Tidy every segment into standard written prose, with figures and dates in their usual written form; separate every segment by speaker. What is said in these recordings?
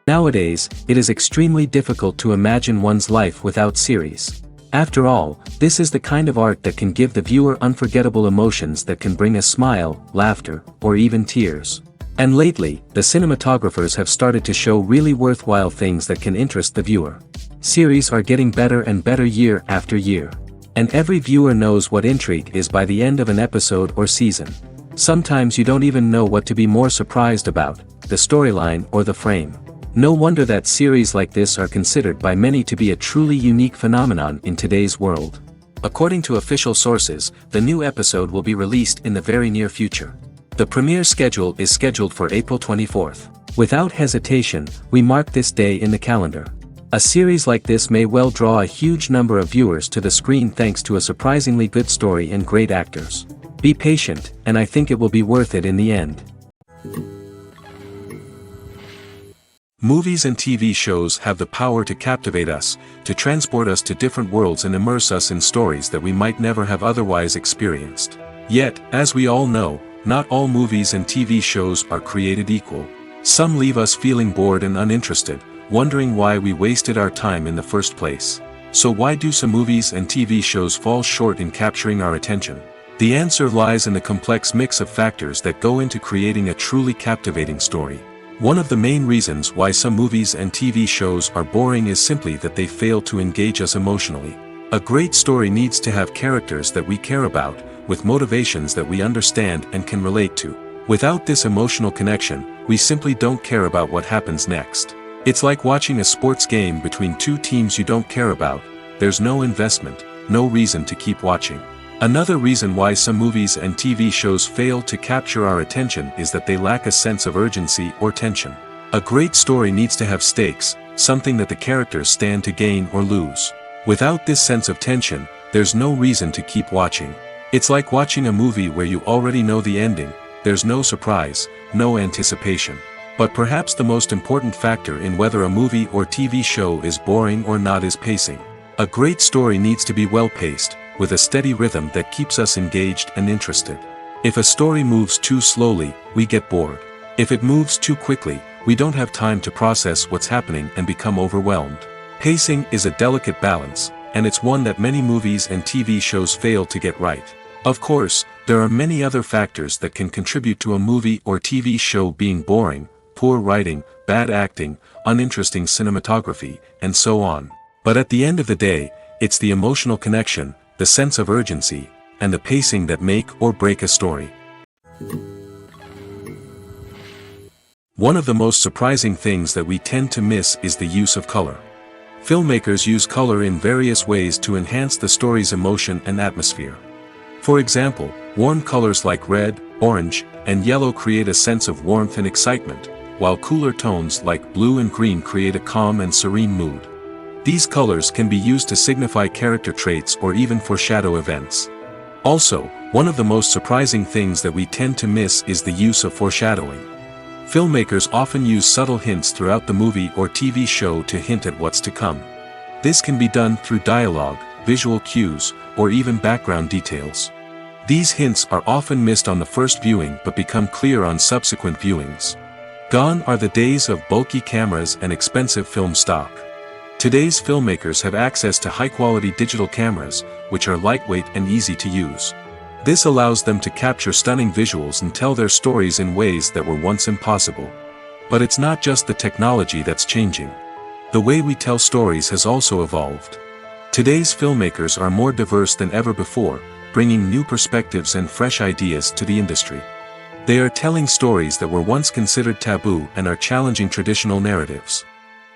Speaker 1: Nowadays, it is extremely difficult to imagine one's life without series. After all, this is the kind of art that can give the viewer unforgettable emotions that can bring a smile, laughter, or even tears. And lately, the cinematographers have started to show really worthwhile things that can interest the viewer. Series are getting better and better year after year. And every viewer knows what intrigue is by the end of an episode or season. Sometimes you don't even know what to be more surprised about, the storyline or the frame. No wonder that series like this are considered by many to be a truly unique phenomenon in today's world. According to official sources, the new episode will be released in the very near future. The premiere schedule is scheduled for April 24th. Without hesitation, we mark this day in the calendar. A series like this may well draw a huge number of viewers to the screen thanks to a surprisingly good story and great actors. Be patient, and I think it will be worth it in the end. Movies and TV shows have the power to captivate us, to transport us to different worlds and immerse us in stories that we might never have otherwise experienced. Yet, as we all know, not all movies and TV shows are created equal. Some leave us feeling bored and uninterested, wondering why we wasted our time in the first place. So why do some movies and TV shows fall short in capturing our attention? The answer lies in the complex mix of factors that go into creating a truly captivating story. One of the main reasons why some movies and TV shows are boring is simply that they fail to engage us emotionally. A great story needs to have characters that we care about, with motivations that we understand and can relate to. Without this emotional connection, we simply don't care about what happens next. It's like watching a sports game between two teams you don't care about. There's no investment, no reason to keep watching. Another reason why some movies and TV shows fail to capture our attention is that they lack a sense of urgency or tension. A great story needs to have stakes, something that the characters stand to gain or lose. Without this sense of tension, there's no reason to keep watching. It's like watching a movie where you already know the ending, there's no surprise, no anticipation. But perhaps the most important factor in whether a movie or TV show is boring or not is pacing. A great story needs to be well-paced, with a steady rhythm that keeps us engaged and interested. If a story moves too slowly, we get bored. If it moves too quickly, we don't have time to process what's happening and become overwhelmed. Pacing is a delicate balance, and it's one that many movies and TV shows fail to get right. Of course, there are many other factors that can contribute to a movie or TV show being boring: poor writing, bad acting, uninteresting cinematography, and so on. But at the end of the day, it's the emotional connection, the sense of urgency, and the pacing that make or break a story. One of the most surprising things that we tend to miss is the use of color. Filmmakers use color in various ways to enhance the story's emotion and atmosphere. For example, warm colors like red, orange, and yellow create a sense of warmth and excitement, while cooler tones like blue and green create a calm and serene mood. These colors can be used to signify character traits or even foreshadow events. Also, one of the most surprising things that we tend to miss is the use of foreshadowing. Filmmakers often use subtle hints throughout the movie or TV show to hint at what's to come. This can be done through dialogue, visual cues, or even background details. These hints are often missed on the first viewing but become clear on subsequent viewings. Gone are the days of bulky cameras and expensive film stock. Today's filmmakers have access to high-quality digital cameras, which are lightweight and easy to use. This allows them to capture stunning visuals and tell their stories in ways that were once impossible. But it's not just the technology that's changing. The way we tell stories has also evolved. Today's filmmakers are more diverse than ever before, bringing new perspectives and fresh ideas to the industry. They are telling stories that were once considered taboo and are challenging traditional narratives.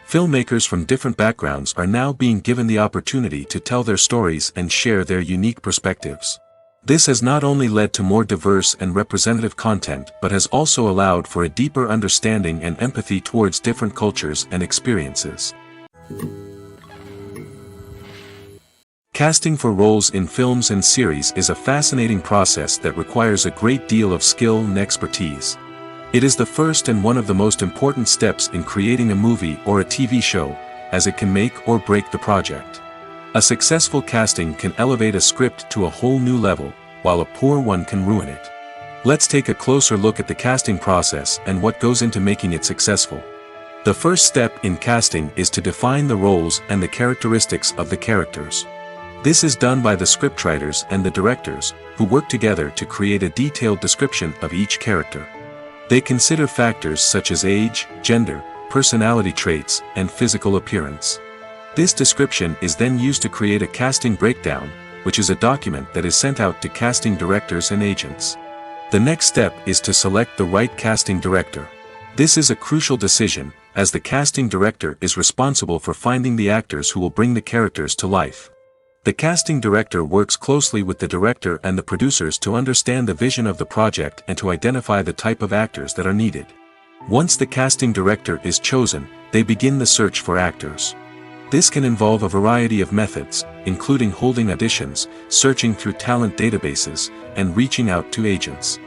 Speaker 1: Filmmakers from different backgrounds are now being given the opportunity to tell their stories and share their unique perspectives. This has not only led to more diverse and representative content but has also allowed for a deeper understanding and empathy towards different cultures and experiences. Casting for roles in films and series is a fascinating process that requires a great deal of skill and expertise. It is the first and one of the most important steps in creating a movie or a TV show, as it can make or break the project. A successful casting can elevate a script to a whole new level, while a poor one can ruin it. Let's take a closer look at the casting process and what goes into making it successful. The first step in casting is to define the roles and the characteristics of the characters. This is done by the scriptwriters and the directors, who work together to create a detailed description of each character. They consider factors such as age, gender, personality traits, and physical appearance. This description is then used to create a casting breakdown, which is a document that is sent out to casting directors and agents. The next step is to select the right casting director. This is a crucial decision, as the casting director is responsible for finding the actors who will bring the characters to life. The casting director works closely with the director and the producers to understand the vision of the project and to identify the type of actors that are needed. Once the casting director is chosen, they begin the search for actors. This can involve a variety of methods, including holding auditions, searching through talent databases, and reaching out to agents.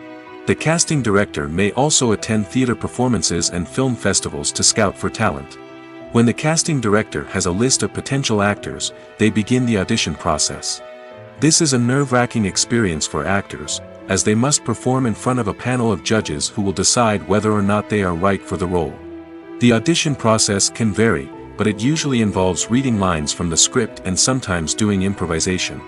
Speaker 1: The casting director may also attend theater performances and film festivals to scout for talent. When the casting director has a list of potential actors, they begin the audition process. This is a nerve-wracking experience for actors, as they must perform in front of a panel of judges who will decide whether or not they are right for the role. The audition process can vary, but it usually involves reading lines from the script and sometimes doing improvisation.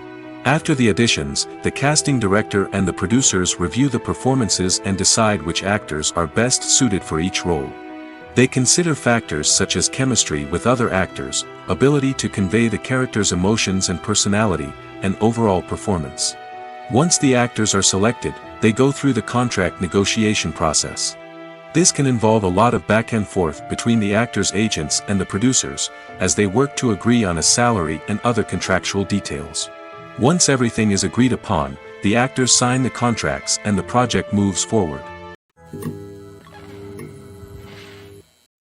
Speaker 1: After the auditions, the casting director and the producers review the performances and decide which actors are best suited for each role. They consider factors such as chemistry with other actors, ability to convey the character's emotions and personality, and overall performance. Once the actors are selected, they go through the contract negotiation process. This can involve a lot of back and forth between the actors' agents and the producers, as they work to agree on a salary and other contractual details. Once everything is agreed upon, the actors sign the contracts and the project moves forward.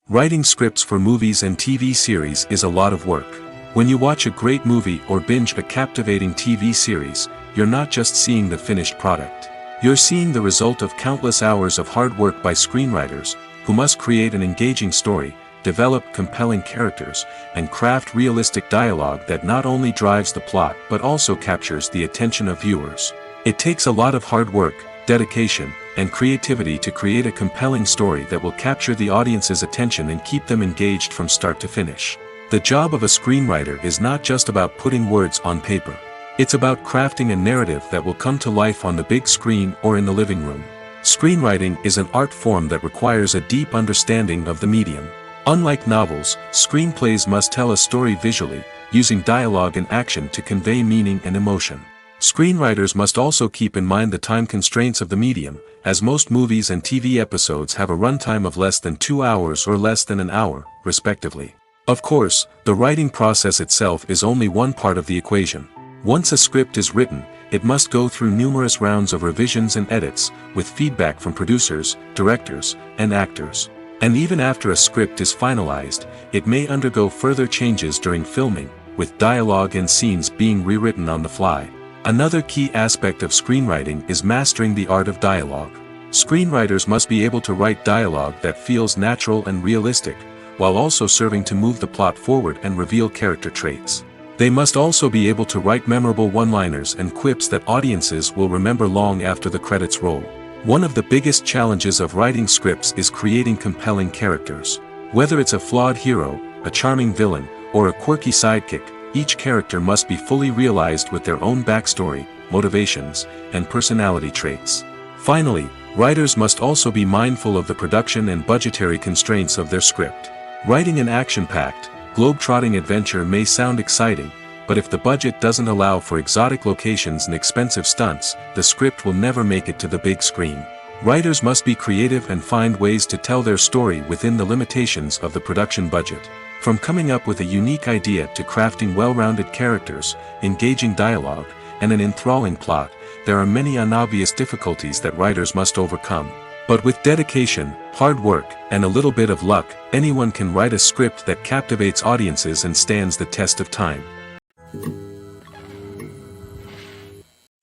Speaker 1: Writing scripts for movies and TV series is a lot of work. When you watch a great movie or binge a captivating TV series, you're not just seeing the finished product. You're seeing the result of countless hours of hard work by screenwriters, who must create an engaging story, develop compelling characters, and craft realistic dialogue that not only drives the plot but also captures the attention of viewers. It takes a lot of hard work, dedication, and creativity to create a compelling story that will capture the audience's attention and keep them engaged from start to finish. The job of a screenwriter is not just about putting words on paper. It's about crafting a narrative that will come to life on the big screen or in the living room. Screenwriting is an art form that requires a deep understanding of the medium. Unlike novels, screenplays must tell a story visually, using dialogue and action to convey meaning and emotion. Screenwriters must also keep in mind the time constraints of the medium, as most movies and TV episodes have a runtime of less than 2 hours or less than an hour, respectively. Of course, the writing process itself is only one part of the equation. Once a script is written, it must go through numerous rounds of revisions and edits, with feedback from producers, directors, and actors. And even after a script is finalized, it may undergo further changes during filming, with dialogue and scenes being rewritten on the fly. Another key aspect of screenwriting is mastering the art of dialogue. Screenwriters must be able to write dialogue that feels natural and realistic, while also serving to move the plot forward and reveal character traits. They must also be able to write memorable one-liners and quips that audiences will remember long after the credits roll. One of the biggest challenges of writing scripts is creating compelling characters. Whether it's a flawed hero, a charming villain, or a quirky sidekick, each character must be fully realized with their own backstory, motivations, and personality traits. Finally, writers must also be mindful of the production and budgetary constraints of their script. Writing an action-packed, globe-trotting adventure may sound exciting, but if the budget doesn't allow for exotic locations and expensive stunts, the script will never make it to the big screen. Writers must be creative and find ways to tell their story within the limitations of the production budget. From coming up with a unique idea to crafting well-rounded characters, engaging dialogue, and an enthralling plot, there are many unobvious difficulties that writers must overcome. But with dedication, hard work, and a little bit of luck, anyone can write a script that captivates audiences and stands the test of time.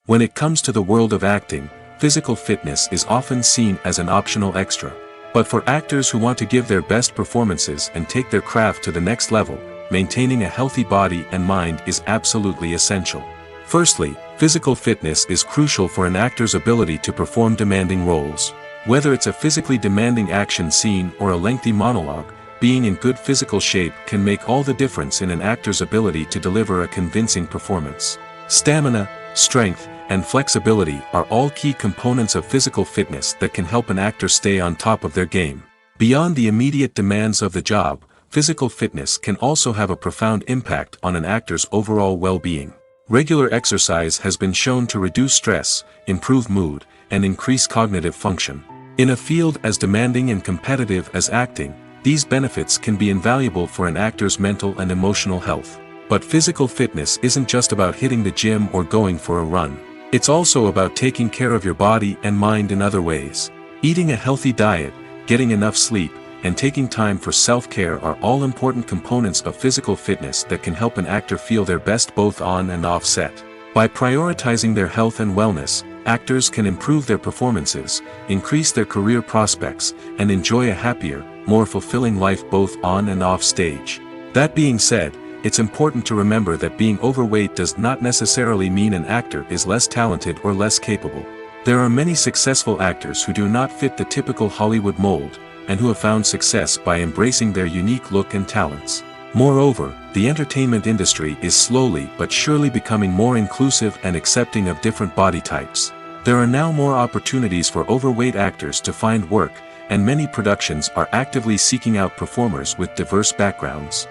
Speaker 1: When it comes to the world of acting, physical fitness is often seen as an optional extra. But for actors who want to give their best performances and take their craft to the next level, maintaining a healthy body and mind is absolutely essential. Firstly, physical fitness is crucial for an actor's ability to perform demanding roles. Whether it's a physically demanding action scene or a lengthy monologue, being in good physical shape can make all the difference in an actor's ability to deliver a convincing performance. Stamina, strength, and flexibility are all key components of physical fitness that can help an actor stay on top of their game. Beyond the immediate demands of the job, physical fitness can also have a profound impact on an actor's overall well-being. Regular exercise has been shown to reduce stress, improve mood, and increase cognitive function. In a field as demanding and competitive as acting, these benefits can be invaluable for an actor's mental and emotional health. But physical fitness isn't just about hitting the gym or going for a run. It's also about taking care of your body and mind in other ways. Eating a healthy diet, getting enough sleep, and taking time for self-care are all important components of physical fitness that can help an actor feel their best both on and off set. By prioritizing their health and wellness, actors can improve their performances, increase their career prospects, and enjoy a happier, more fulfilling life both on and off stage. That being said, it's important to remember that being overweight does not necessarily mean an actor is less talented or less capable. There are many successful actors who do not fit the typical Hollywood mold, and who have found success by embracing their unique look and talents. Moreover, the entertainment industry is slowly but surely becoming more inclusive and accepting of different body types. There are now more opportunities for overweight actors to find work, and many productions are actively seeking out performers with diverse backgrounds.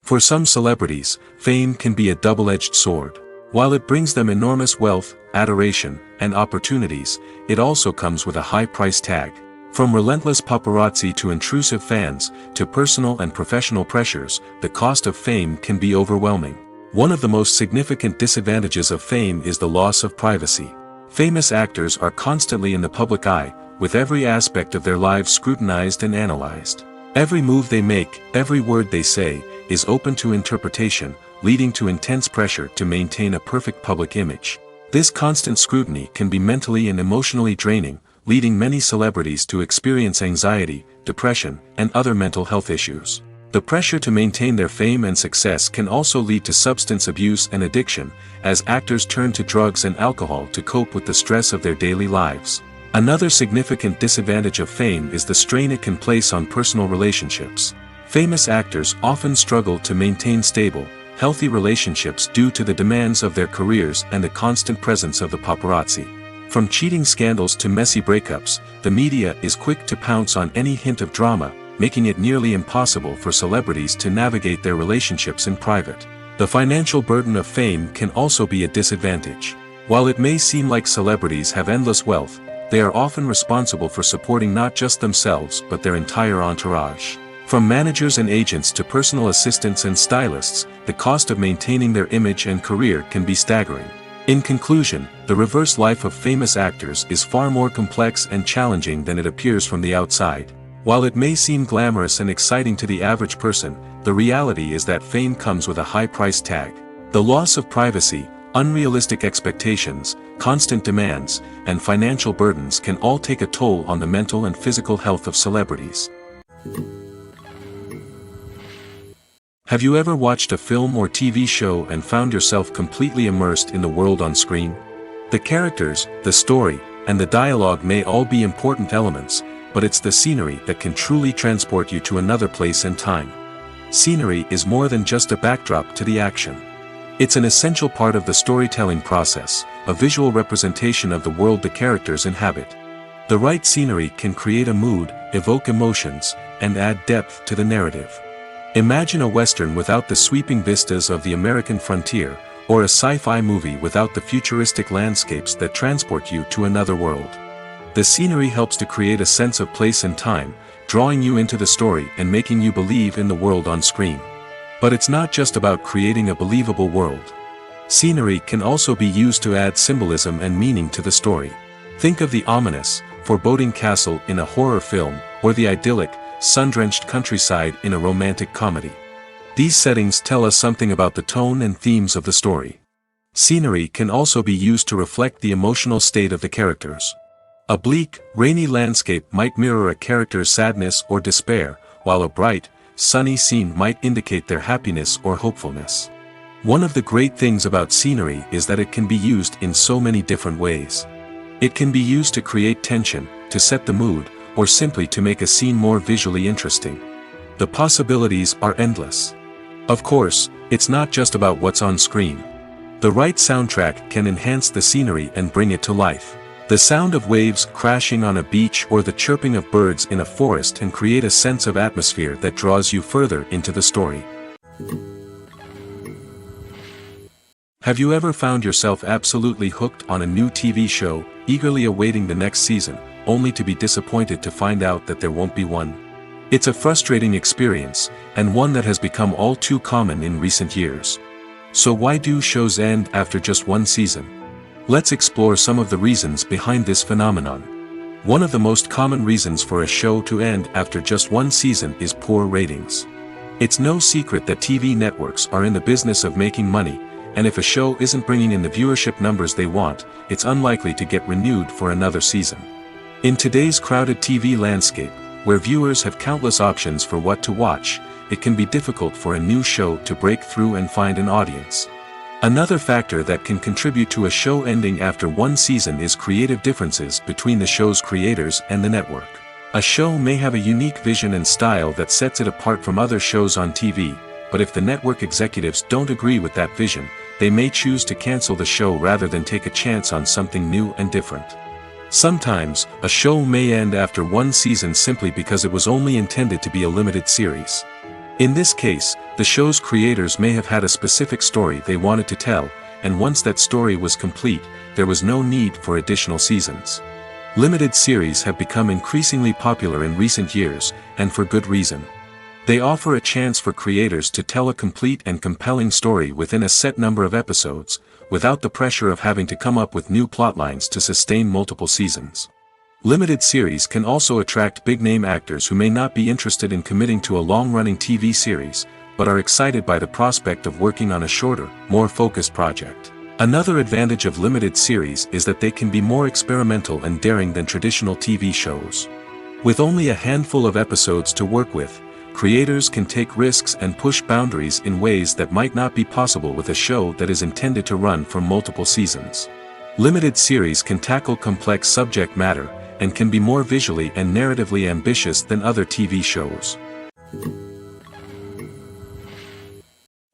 Speaker 1: For some celebrities, fame can be a double-edged sword. While it brings them enormous wealth, adoration, and opportunities, it also comes with a high price tag. From relentless paparazzi to intrusive fans, to personal and professional pressures, the cost of fame can be overwhelming. One of the most significant disadvantages of fame is the loss of privacy. Famous actors are constantly in the public eye, with every aspect of their lives scrutinized and analyzed. Every move they make, every word they say, is open to interpretation, leading to intense pressure to maintain a perfect public image. This constant scrutiny can be mentally and emotionally draining, leading many celebrities to experience anxiety, depression, and other mental health issues. The pressure to maintain their fame and success can also lead to substance abuse and addiction, as actors turn to drugs and alcohol to cope with the stress of their daily lives. Another significant disadvantage of fame is the strain it can place on personal relationships. Famous actors often struggle to maintain stable, healthy relationships due to the demands of their careers and the constant presence of the paparazzi. From cheating scandals to messy breakups, the media is quick to pounce on any hint of drama, making it nearly impossible for celebrities to navigate their relationships in private. The financial burden of fame can also be a disadvantage. While it may seem like celebrities have endless wealth, they are often responsible for supporting not just themselves but their entire entourage. From managers and agents to personal assistants and stylists, the cost of maintaining their image and career can be staggering. In conclusion, the reverse life of famous actors is far more complex and challenging than it appears from the outside. While it may seem glamorous and exciting to the average person, the reality is that fame comes with a high price tag. The loss of privacy, unrealistic expectations, constant demands, and financial burdens can all take a toll on the mental and physical health of celebrities. Have you ever watched a film or TV show and found yourself completely immersed in the world on screen? The characters, the story, and the dialogue may all be important elements, but it's the scenery that can truly transport you to another place and time. Scenery is more than just a backdrop to the action. It's an essential part of the storytelling process, a visual representation of the world the characters inhabit. The right scenery can create a mood, evoke emotions, and add depth to the narrative. Imagine a Western without the sweeping vistas of the American frontier, or a sci-fi movie without the futuristic landscapes that transport you to another world. The scenery helps to create a sense of place and time, drawing you into the story and making you believe in the world on screen. But it's not just about creating a believable world. Scenery can also be used to add symbolism and meaning to the story. Think of the ominous, foreboding castle in a horror film, or the idyllic, sun-drenched countryside in a romantic comedy. These settings tell us something about the tone and themes of the story. Scenery can also be used to reflect the emotional state of the characters. A bleak, rainy landscape might mirror a character's sadness or despair, while a bright, sunny scene might indicate their happiness or hopefulness. One of the great things about scenery is that it can be used in so many different ways. It can be used to create tension, to set the mood, or simply to make a scene more visually interesting. The possibilities are endless. Of course, it's not just about what's on screen. The right soundtrack can enhance the scenery and bring it to life. The sound of waves crashing on a beach or the chirping of birds in a forest can create a sense of atmosphere that draws you further into the story. Have you ever found yourself absolutely hooked on a new TV show, eagerly awaiting the next season, only to be disappointed to find out that there won't be one? It's a frustrating experience, and one that has become all too common in recent years. So why do shows end after just one season? Let's explore some of the reasons behind this phenomenon. One of the most common reasons for a show to end after just one season is poor ratings. It's no secret that TV networks are in the business of making money, and if a show isn't bringing in the viewership numbers they want, it's unlikely to get renewed for another season. In today's crowded TV landscape, where viewers have countless options for what to watch, it can be difficult for a new show to break through and find an audience. Another factor that can contribute to a show ending after one season is creative differences between the show's creators and the network. A show may have a unique vision and style that sets it apart from other shows on TV, but if the network executives don't agree with that vision, they may choose to cancel the show rather than take a chance on something new and different. Sometimes, a show may end after one season simply because it was only intended to be a limited series. In this case, the show's creators may have had a specific story they wanted to tell, and once that story was complete, there was no need for additional seasons. Limited series have become increasingly popular in recent years, and for good reason. They offer a chance for creators to tell a complete and compelling story within a set number of episodes, without the pressure of having to come up with new plotlines to sustain multiple seasons. Limited series can also attract big-name actors who may not be interested in committing to a long-running TV series, but are excited by the prospect of working on a shorter, more focused project. Another advantage of limited series is that they can be more experimental and daring than traditional TV shows. With only a handful of episodes to work with, creators can take risks and push boundaries in ways that might not be possible with a show that is intended to run for multiple seasons. Limited series can tackle complex subject matter, and can be more visually and narratively ambitious than other TV shows.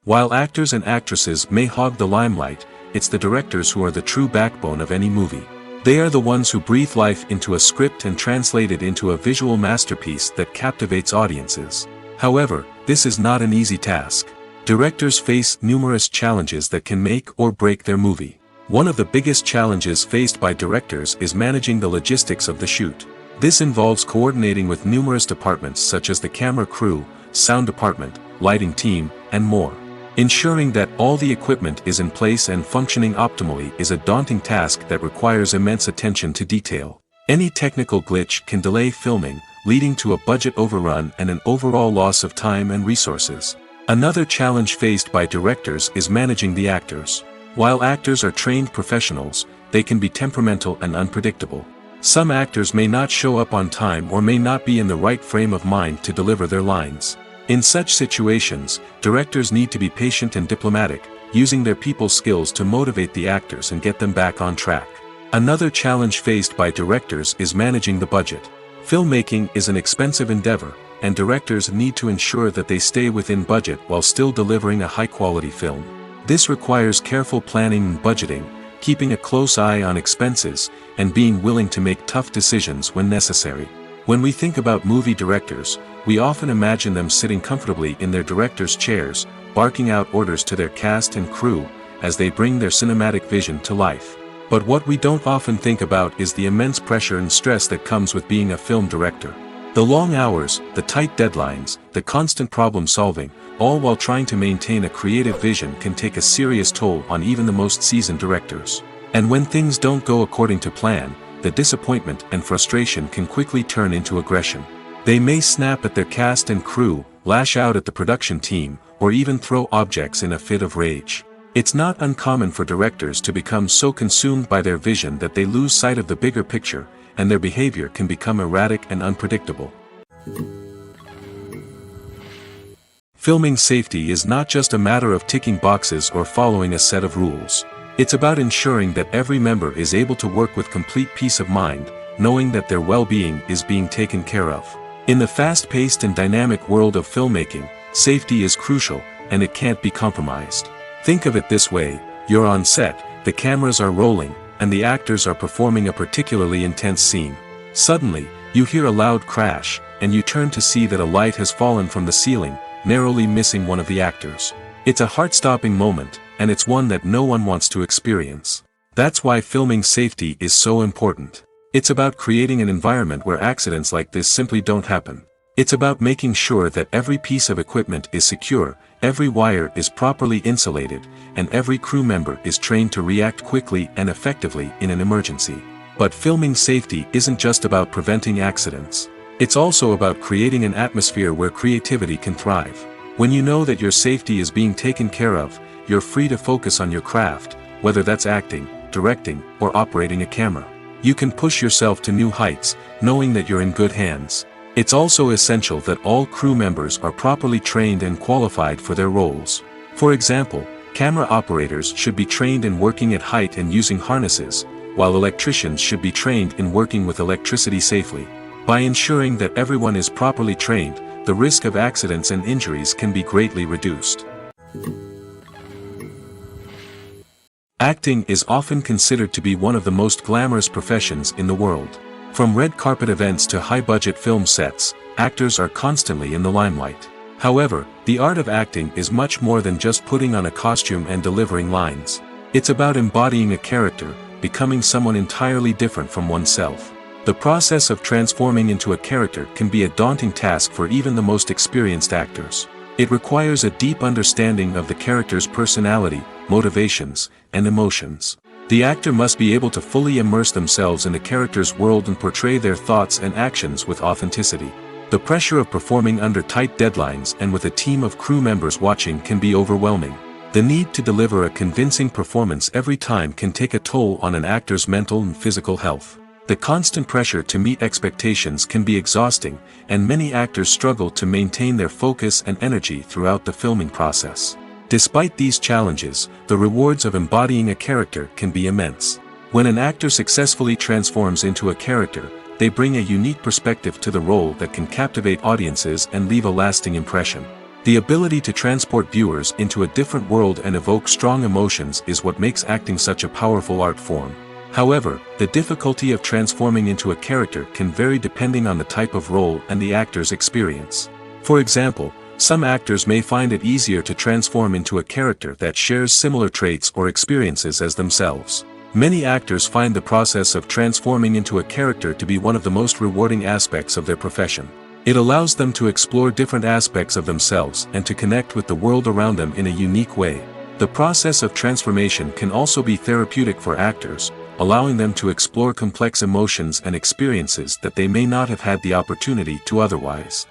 Speaker 1: While actors and actresses may hog the limelight, it's the directors who are the true backbone of any movie. They are the ones who breathe life into a script and translate it into a visual masterpiece that captivates audiences. However, this is not an easy task. Directors face numerous challenges that can make or break their movie. One of the biggest challenges faced by directors is managing the logistics of the shoot. This involves coordinating with numerous departments such as the camera crew, sound department, lighting team, and more. Ensuring that all the equipment is in place and functioning optimally is a daunting task that requires immense attention to detail. Any technical glitch can delay filming, leading to a budget overrun and an overall loss of time and resources. Another challenge faced by directors is managing the actors. While actors are trained professionals, they can be temperamental and unpredictable. Some actors may not show up on time or may not be in the right frame of mind to deliver their lines. In such situations, directors need to be patient and diplomatic, using their people skills to motivate the actors and get them back on track. Another challenge faced by directors is managing the budget. Filmmaking is an expensive endeavor, and directors need to ensure that they stay within budget while still delivering a high-quality film. This requires careful planning and budgeting, keeping a close eye on expenses, and being willing to make tough decisions when necessary. When we think about movie directors, we often imagine them sitting comfortably in their director's chairs, barking out orders to their cast and crew, as they bring their cinematic vision to life. But what we don't often think about is the immense pressure and stress that comes with being a film director. The long hours, the tight deadlines, the constant problem solving, all while trying to maintain a creative vision can take a serious toll on even the most seasoned directors. And when things don't go according to plan, the disappointment and frustration can quickly turn into aggression. They may snap at their cast and crew, lash out at the production team, or even throw objects in a fit of rage. It's not uncommon for directors to become so consumed by their vision that they lose sight of the bigger picture, and their behavior can become erratic and unpredictable. Filming safety is not just a matter of ticking boxes or following a set of rules. It's about ensuring that every member is able to work with complete peace of mind, knowing that their well-being is being taken care of. In the fast-paced and dynamic world of filmmaking, safety is crucial, and it can't be compromised. Think of it this way: you're on set, the cameras are rolling, and the actors are performing a particularly intense scene. Suddenly, you hear a loud crash, and you turn to see that a light has fallen from the ceiling, narrowly missing one of the actors. It's a heart-stopping moment, and it's one that no one wants to experience. That's why filming safety is so important. It's about creating an environment where accidents like this simply don't happen. It's about making sure that every piece of equipment is secure, every wire is properly insulated, and every crew member is trained to react quickly and effectively in an emergency. But filming safety isn't just about preventing accidents. It's also about creating an atmosphere where creativity can thrive. When you know that your safety is being taken care of, you're free to focus on your craft, whether that's acting, directing, or operating a camera. You can push yourself to new heights, knowing that you're in good hands. It's also essential that all crew members are properly trained and qualified for their roles. For example, camera operators should be trained in working at height and using harnesses, while electricians should be trained in working with electricity safely. By ensuring that everyone is properly trained, the risk of accidents and injuries can be greatly reduced. Acting is often considered to be one of the most glamorous professions in the world. From red carpet events to high-budget film sets, actors are constantly in the limelight. However, the art of acting is much more than just putting on a costume and delivering lines. It's about embodying a character, becoming someone entirely different from oneself. The process of transforming into a character can be a daunting task for even the most experienced actors. It requires a deep understanding of the character's personality, motivations, and emotions. The actor must be able to fully immerse themselves in the character's world and portray their thoughts and actions with authenticity. The pressure of performing under tight deadlines and with a team of crew members watching can be overwhelming. The need to deliver a convincing performance every time can take a toll on an actor's mental and physical health. The constant pressure to meet expectations can be exhausting, and many actors struggle to maintain their focus and energy throughout the filming process. Despite these challenges, the rewards of embodying a character can be immense. When an actor successfully transforms into a character, they bring a unique perspective to the role that can captivate audiences and leave a lasting impression. The ability to transport viewers into a different world and evoke strong emotions is what makes acting such a powerful art form. However, the difficulty of transforming into a character can vary depending on the type of role and the actor's experience. For example, some actors may find it easier to transform into a character that shares similar traits or experiences as themselves. Many actors find the process of transforming into a character to be one of the most rewarding aspects of their profession. It allows them to explore different aspects of themselves and to connect with the world around them in a unique way. The process of transformation can also be therapeutic for actors, allowing them to explore complex emotions and experiences that they may not have had the opportunity to otherwise.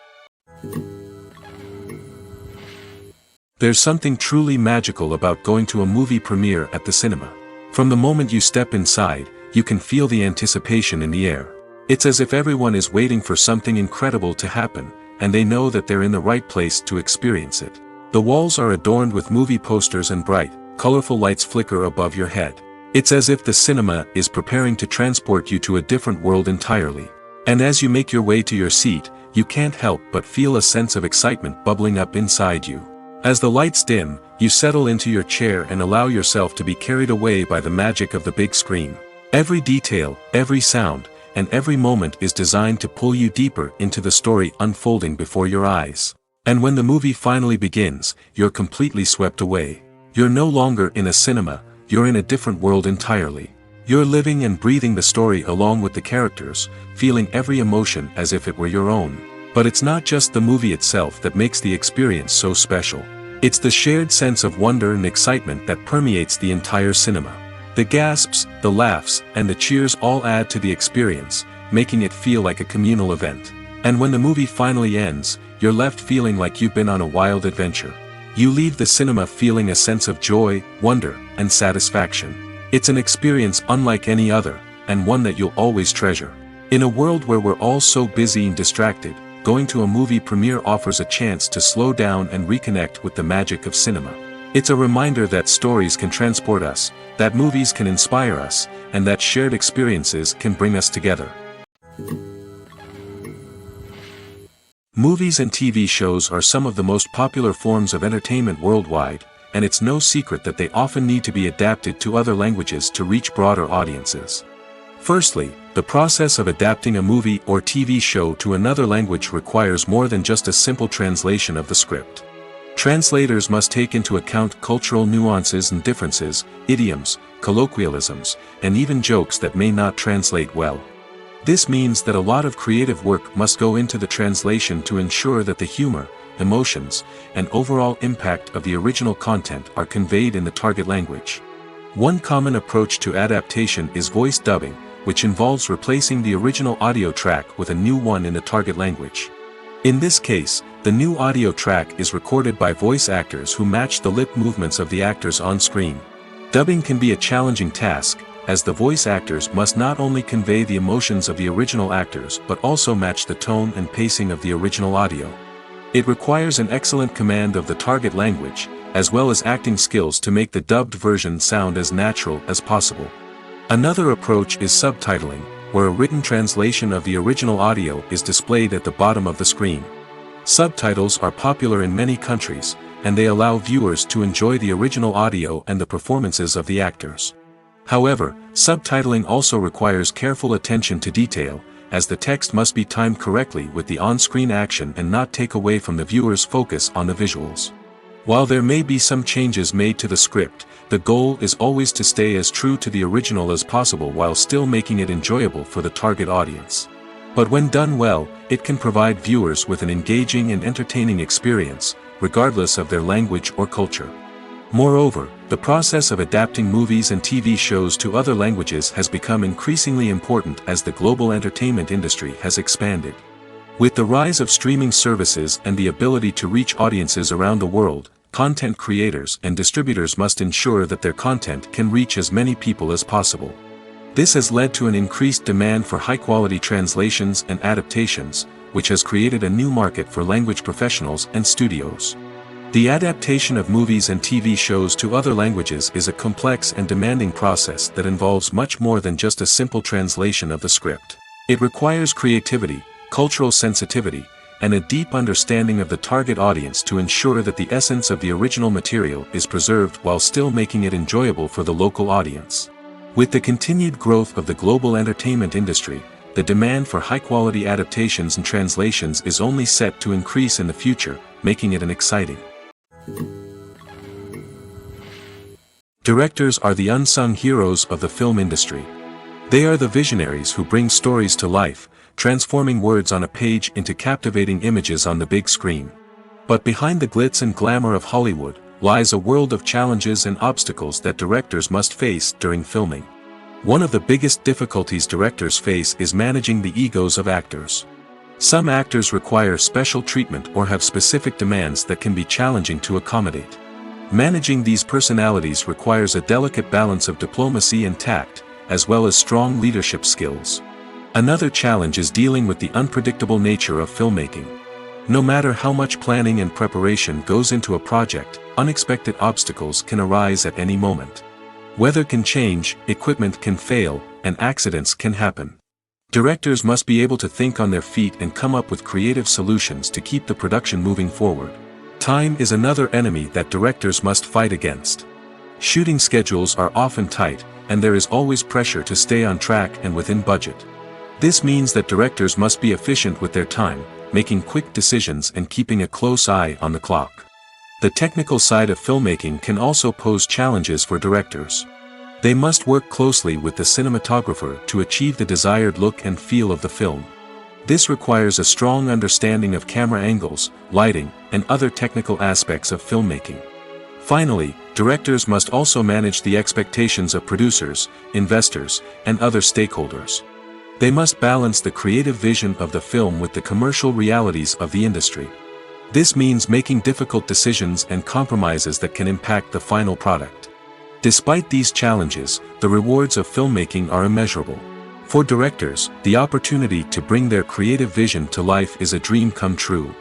Speaker 1: There's something truly magical about going to a movie premiere at the cinema. From the moment you step inside, you can feel the anticipation in the air. It's as if everyone is waiting for something incredible to happen, and they know that they're in the right place to experience it. The walls are adorned with movie posters and bright, colorful lights flicker above your head. It's as if the cinema is preparing to transport you to a different world entirely. And as you make your way to your seat, you can't help but feel a sense of excitement bubbling up inside you. As the lights dim, you settle into your chair and allow yourself to be carried away by the magic of the big screen. Every detail, every sound, and every moment is designed to pull you deeper into the story unfolding before your eyes. And when the movie finally begins, you're completely swept away. You're no longer in a cinema, you're in a different world entirely. You're living and breathing the story along with the characters, feeling every emotion as if it were your own. But it's not just the movie itself that makes the experience so special. It's the shared sense of wonder and excitement that permeates the entire cinema. The gasps, the laughs, and the cheers all add to the experience, making it feel like a communal event. And when the movie finally ends, you're left feeling like you've been on a wild adventure. You leave the cinema feeling a sense of joy, wonder, and satisfaction. It's an experience unlike any other, and one that you'll always treasure. In a world where we're all so busy and distracted, going to a movie premiere offers a chance to slow down and reconnect with the magic of cinema. It's a reminder that stories can transport us, that movies can inspire us, and that shared experiences can bring us together. Movies and TV shows are some of the most popular forms of entertainment worldwide, and it's no secret that they often need to be adapted to other languages to reach broader audiences. Firstly, the process of adapting a movie or TV show to another language requires more than just a simple translation of the script. Translators must take into account cultural nuances and differences, idioms, colloquialisms, and even jokes that may not translate well. This means that a lot of creative work must go into the translation to ensure that the humor, emotions, and overall impact of the original content are conveyed in the target language. One common approach to adaptation is voice dubbing, which involves replacing the original audio track with a new one in the target language. In this case, the new audio track is recorded by voice actors who match the lip movements of the actors on screen. Dubbing can be a challenging task, as the voice actors must not only convey the emotions of the original actors but also match the tone and pacing of the original audio. It requires an excellent command of the target language, as well as acting skills to make the dubbed version sound as natural as possible. Another approach is subtitling, where a written translation of the original audio is displayed at the bottom of the screen. Subtitles are popular in many countries, and they allow viewers to enjoy the original audio and the performances of the actors. However, subtitling also requires careful attention to detail, as the text must be timed correctly with the on-screen action and not take away from the viewer's focus on the visuals. While there may be some changes made to the script, the goal is always to stay as true to the original as possible while still making it enjoyable for the target audience. But when done well, it can provide viewers with an engaging and entertaining experience, regardless of their language or culture. Moreover, the process of adapting movies and TV shows to other languages has become increasingly important as the global entertainment industry has expanded. With the rise of streaming services and the ability to reach audiences around the world, content creators and distributors must ensure that their content can reach as many people as possible. This has led to an increased demand for high-quality translations and adaptations, which has created a new market for language professionals and studios. The adaptation of movies and TV shows to other languages is a complex and demanding process that involves much more than just a simple translation of the script. It requires creativity, cultural sensitivity, and a deep understanding of the target audience to ensure that the essence of the original material is preserved while still making it enjoyable for the local audience. With the continued growth of the global entertainment industry, the demand for high-quality adaptations and translations is only set to increase in the future, making it an exciting. Directors are the unsung heroes of the film industry. They are the visionaries who bring stories to life, transforming words on a page into captivating images on the big screen. But behind the glitz and glamour of Hollywood lies a world of challenges and obstacles that directors must face during filming. One of the biggest difficulties directors face is managing the egos of actors. Some actors require special treatment or have specific demands that can be challenging to accommodate. Managing these personalities requires a delicate balance of diplomacy and tact, as well as strong leadership skills. Another challenge is dealing with the unpredictable nature of filmmaking. No matter how much planning and preparation goes into a project, unexpected obstacles can arise at any moment. Weather can change, equipment can fail, and accidents can happen. Directors must be able to think on their feet and come up with creative solutions to keep the production moving forward. Time is another enemy that directors must fight against. Shooting schedules are often tight, and there is always pressure to stay on track and within budget. This means that directors must be efficient with their time, making quick decisions and keeping a close eye on the clock. The technical side of filmmaking can also pose challenges for directors. They must work closely with the cinematographer to achieve the desired look and feel of the film. This requires a strong understanding of camera angles, lighting, and other technical aspects of filmmaking. Finally, directors must also manage the expectations of producers, investors, and other stakeholders. They must balance the creative vision of the film with the commercial realities of the industry. This means making difficult decisions and compromises that can impact the final product. Despite these challenges, the rewards of filmmaking are immeasurable. For directors, the opportunity to bring their creative vision to life is a dream come true.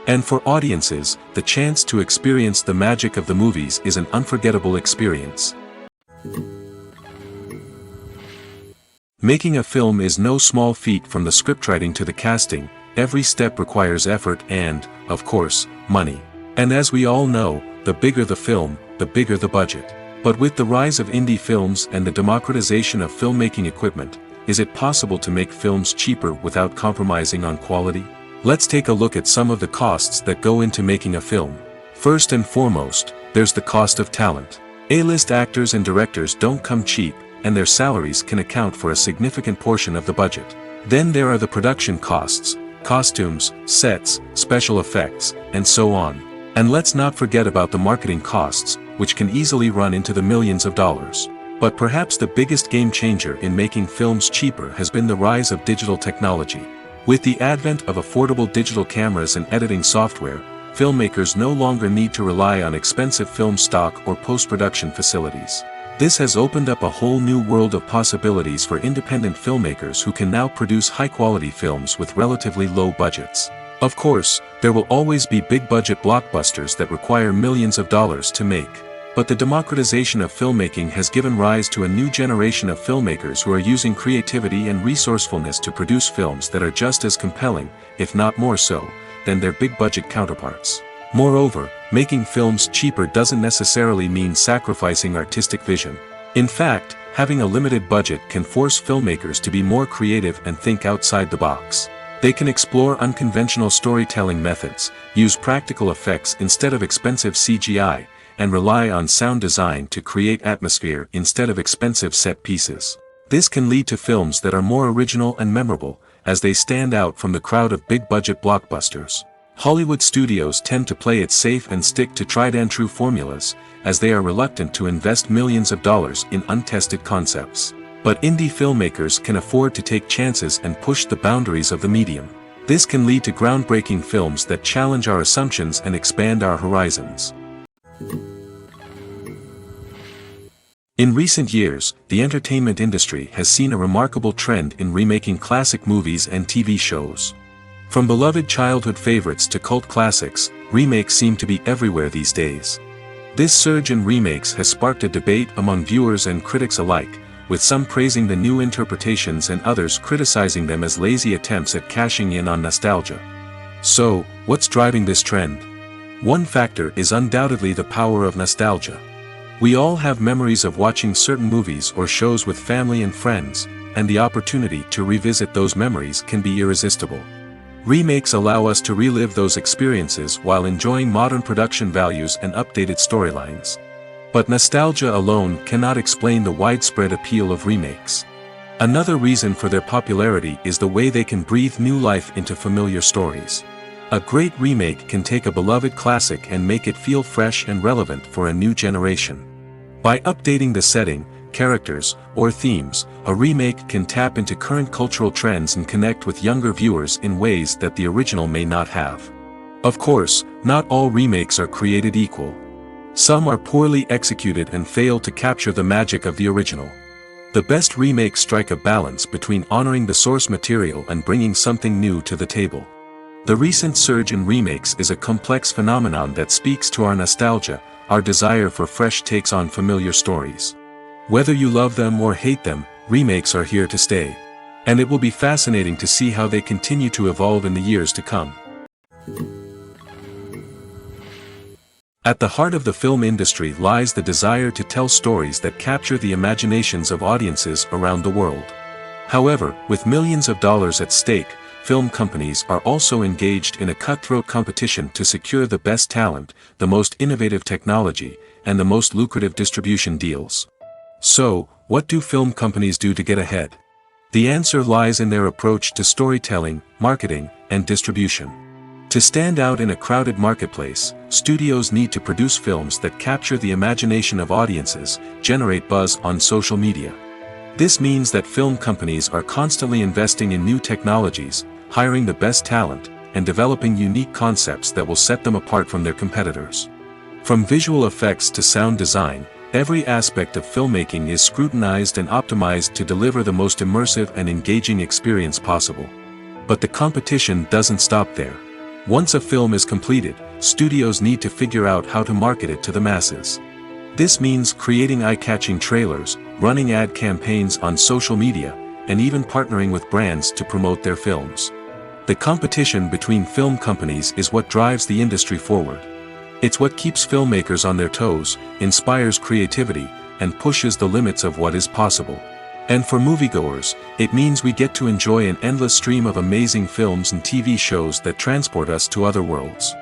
Speaker 1: And for audiences, the chance to experience the magic of the movies is an unforgettable experience. Making a film is no small feat. From the scriptwriting to the casting, every step requires effort and, of course, money. And as we all know, the bigger the film, the bigger the budget. But with the rise of indie films and the democratization of filmmaking equipment, is it possible to make films cheaper without compromising on quality? Let's take a look at some of the costs that go into making a film. First and foremost, there's the cost of talent. A-list actors and directors don't come cheap, and their salaries can account for a significant portion of the budget. Then there are the production costs, costumes, sets, special effects, and so on. And let's not forget about the marketing costs, which can easily run into the millions of dollars. But perhaps the biggest game changer in making films cheaper has been the rise of digital technology. With the advent of affordable digital cameras and editing software, filmmakers no longer need to rely on expensive film stock or post-production facilities. This has opened up a whole new world of possibilities for independent filmmakers who can now produce high-quality films with relatively low budgets. Of course, there will always be big-budget blockbusters that require millions of dollars to make. But the democratization of filmmaking has given rise to a new generation of filmmakers who are using creativity and resourcefulness to produce films that are just as compelling, if not more so, than their big-budget counterparts. Moreover, making films cheaper doesn't necessarily mean sacrificing artistic vision. In fact, having a limited budget can force filmmakers to be more creative and think outside the box. They can explore unconventional storytelling methods, use practical effects instead of expensive CGI, and rely on sound design to create atmosphere instead of expensive set pieces. This can lead to films that are more original and memorable, as they stand out from the crowd of big-budget blockbusters. Hollywood studios tend to play it safe and stick to tried-and-true formulas, as they are reluctant to invest millions of dollars in untested concepts. But indie filmmakers can afford to take chances and push the boundaries of the medium. This can lead to groundbreaking films that challenge our assumptions and expand our horizons. In recent years, the entertainment industry has seen a remarkable trend in remaking classic movies and TV shows. From beloved childhood favorites to cult classics, remakes seem to be everywhere these days. This surge in remakes has sparked a debate among viewers and critics alike, with some praising the new interpretations and others criticizing them as lazy attempts at cashing in on nostalgia. So, what's driving this trend? One factor is undoubtedly the power of nostalgia. We all have memories of watching certain movies or shows with family and friends, and the opportunity to revisit those memories can be irresistible. Remakes allow us to relive those experiences while enjoying modern production values and updated storylines. But nostalgia alone cannot explain the widespread appeal of remakes. Another reason for their popularity is the way they can breathe new life into familiar stories. A great remake can take a beloved classic and make it feel fresh and relevant for a new generation. By updating the setting, characters, or themes, a remake can tap into current cultural trends and connect with younger viewers in ways that the original may not have. Of course, not all remakes are created equal. Some are poorly executed and fail to capture the magic of the original. The best remakes strike a balance between honoring the source material and bringing something new to the table. The recent surge in remakes is a complex phenomenon that speaks to our nostalgia, our desire for fresh takes on familiar stories. Whether you love them or hate them, remakes are here to stay. And it will be fascinating to see how they continue to evolve in the years to come. At the heart of the film industry lies the desire to tell stories that capture the imaginations of audiences around the world. However, with millions of dollars at stake, film companies are also engaged in a cutthroat competition to secure the best talent, the most innovative technology, and the most lucrative distribution deals. So, what do film companies do to get ahead? The answer lies in their approach to storytelling, marketing, and distribution. To stand out in a crowded marketplace, studios need to produce films that capture the imagination of audiences, generate buzz on social media. This means that film companies are constantly investing in new technologies, hiring the best talent, and developing unique concepts that will set them apart from their competitors. From visual effects to sound design, every aspect of filmmaking is scrutinized and optimized to deliver the most immersive and engaging experience possible. But the competition doesn't stop there. Once a film is completed, studios need to figure out how to market it to the masses. This means creating eye-catching trailers, running ad campaigns on social media, and even partnering with brands to promote their films. The competition between film companies is what drives the industry forward. It's what keeps filmmakers on their toes, inspires creativity, and pushes the limits of what is possible. And for moviegoers, it means we get to enjoy an endless stream of amazing films and TV shows that transport us to other worlds.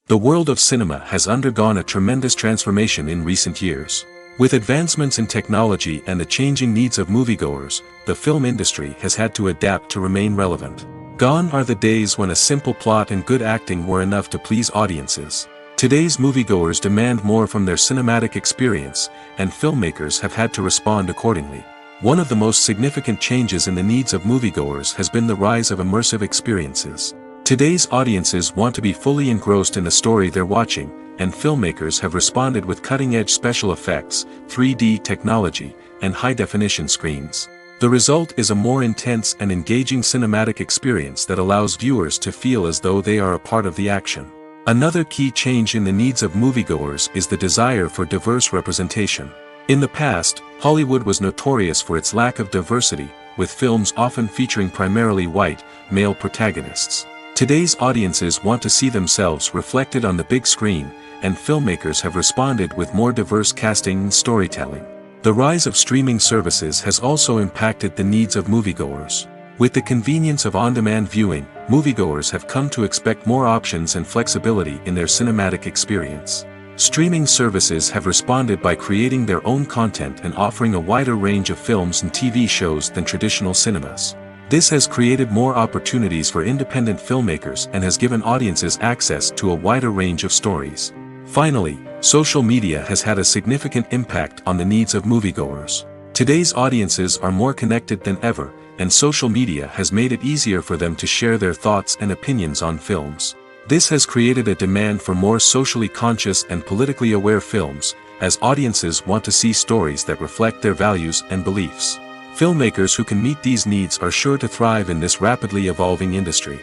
Speaker 1: The world of cinema has undergone a tremendous transformation in recent years. With advancements in technology and the changing needs of moviegoers, the film industry has had to adapt to remain relevant. Gone are the days when a simple plot and good acting were enough to please audiences. Today's moviegoers demand more from their cinematic experience, and filmmakers have had to respond accordingly. One of the most significant changes in the needs of moviegoers has been the rise of immersive experiences. Today's audiences want to be fully engrossed in the story they're watching, and filmmakers have responded with cutting-edge special effects, 3D technology, and high-definition screens. The result is a more intense and engaging cinematic experience that allows viewers to feel as though they are a part of the action. Another key change in the needs of moviegoers is the desire for diverse representation. In the past, Hollywood was notorious for its lack of diversity, with films often featuring primarily white, male protagonists. Today's audiences want to see themselves reflected on the big screen, and filmmakers have responded with more diverse casting and storytelling. The rise of streaming services has also impacted the needs of moviegoers. With the convenience of on-demand viewing, moviegoers have come to expect more options and flexibility in their cinematic experience. Streaming services have responded by creating their own content and offering a wider range of films and TV shows than traditional cinemas. This has created more opportunities for independent filmmakers and has given audiences access to a wider range of stories. Finally, social media has had a significant impact on the needs of moviegoers. Today's audiences are more connected than ever, and social media has made it easier for them to share their thoughts and opinions on films. This has created a demand for more socially conscious and politically aware films, as audiences want to see stories that reflect their values and beliefs. Filmmakers who can meet these needs are sure to thrive in this rapidly evolving industry.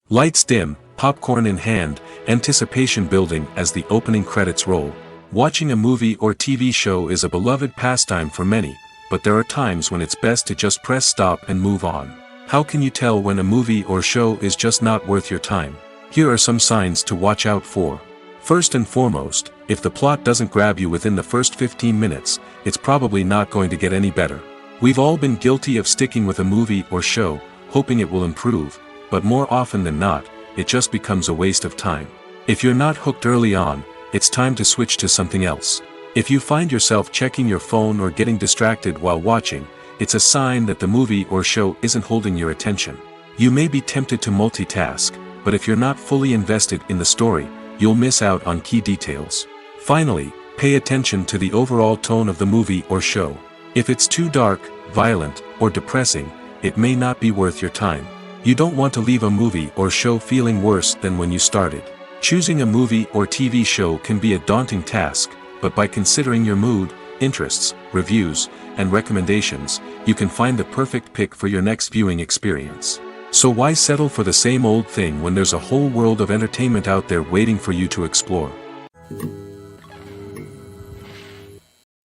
Speaker 1: Lights dim, popcorn in hand, anticipation building as the opening credits roll. Watching a movie or TV show is a beloved pastime for many, but there are times when it's best to just press stop and move on. How can you tell when a movie or show is just not worth your time? Here are some signs to watch out for. First and foremost, if the plot doesn't grab you within the first 15 minutes, it's probably not going to get any better. We've all been guilty of sticking with a movie or show, hoping it will improve, but more often than not, it just becomes a waste of time. If you're not hooked early on, it's time to switch to something else. If you find yourself checking your phone or getting distracted while watching, it's a sign that the movie or show isn't holding your attention. You may be tempted to multitask, but if you're not fully invested in the story, you'll miss out on key details. Finally, pay attention to the overall tone of the movie or show. If it's too dark, violent, or depressing, it may not be worth your time. You don't want to leave a movie or show feeling worse than when you started. Choosing a movie or TV show can be a daunting task, but by considering your mood, interests, reviews, and recommendations, you can find the perfect pick for your next viewing experience. So why settle for the same old thing when there's a whole world of entertainment out there waiting for you to explore?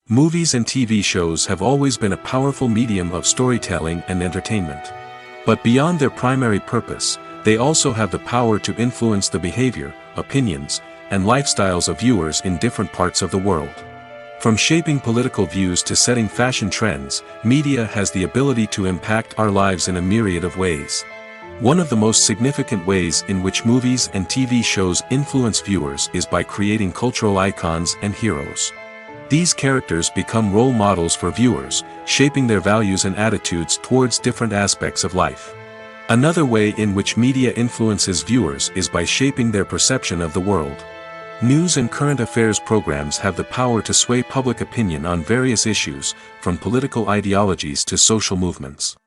Speaker 1: Movies and TV shows have always been a powerful medium of storytelling and entertainment. But beyond their primary purpose, they also have the power to influence the behavior, opinions, and lifestyles of viewers in different parts of the world. From shaping political views to setting fashion trends, media has the ability to impact our lives in a myriad of ways. One of the most significant ways in which movies and TV shows influence viewers is by creating cultural icons and heroes. These characters become role models for viewers, shaping their values and attitudes towards different aspects of life. Another way in which media influences viewers is by shaping their perception of the world. News and current affairs programs have the power to sway public opinion on various issues, from political ideologies to social movements.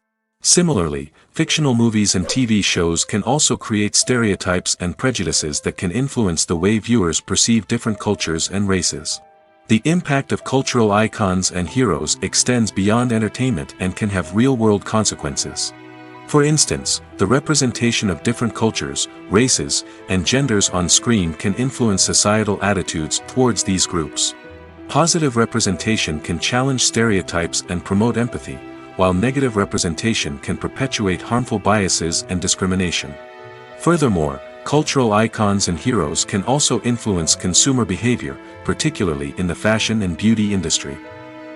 Speaker 1: Similarly, fictional movies and TV shows can also create stereotypes and prejudices that can influence the way viewers perceive different cultures and races. The impact of cultural icons and heroes extends beyond entertainment and can have real-world consequences. For instance, the representation of different cultures, races, and genders on screen can influence societal attitudes towards these groups. Positive representation can challenge stereotypes and promote empathy, while negative representation can perpetuate harmful biases and discrimination. Furthermore, cultural icons and heroes can also influence consumer behavior, particularly in the fashion and beauty industry.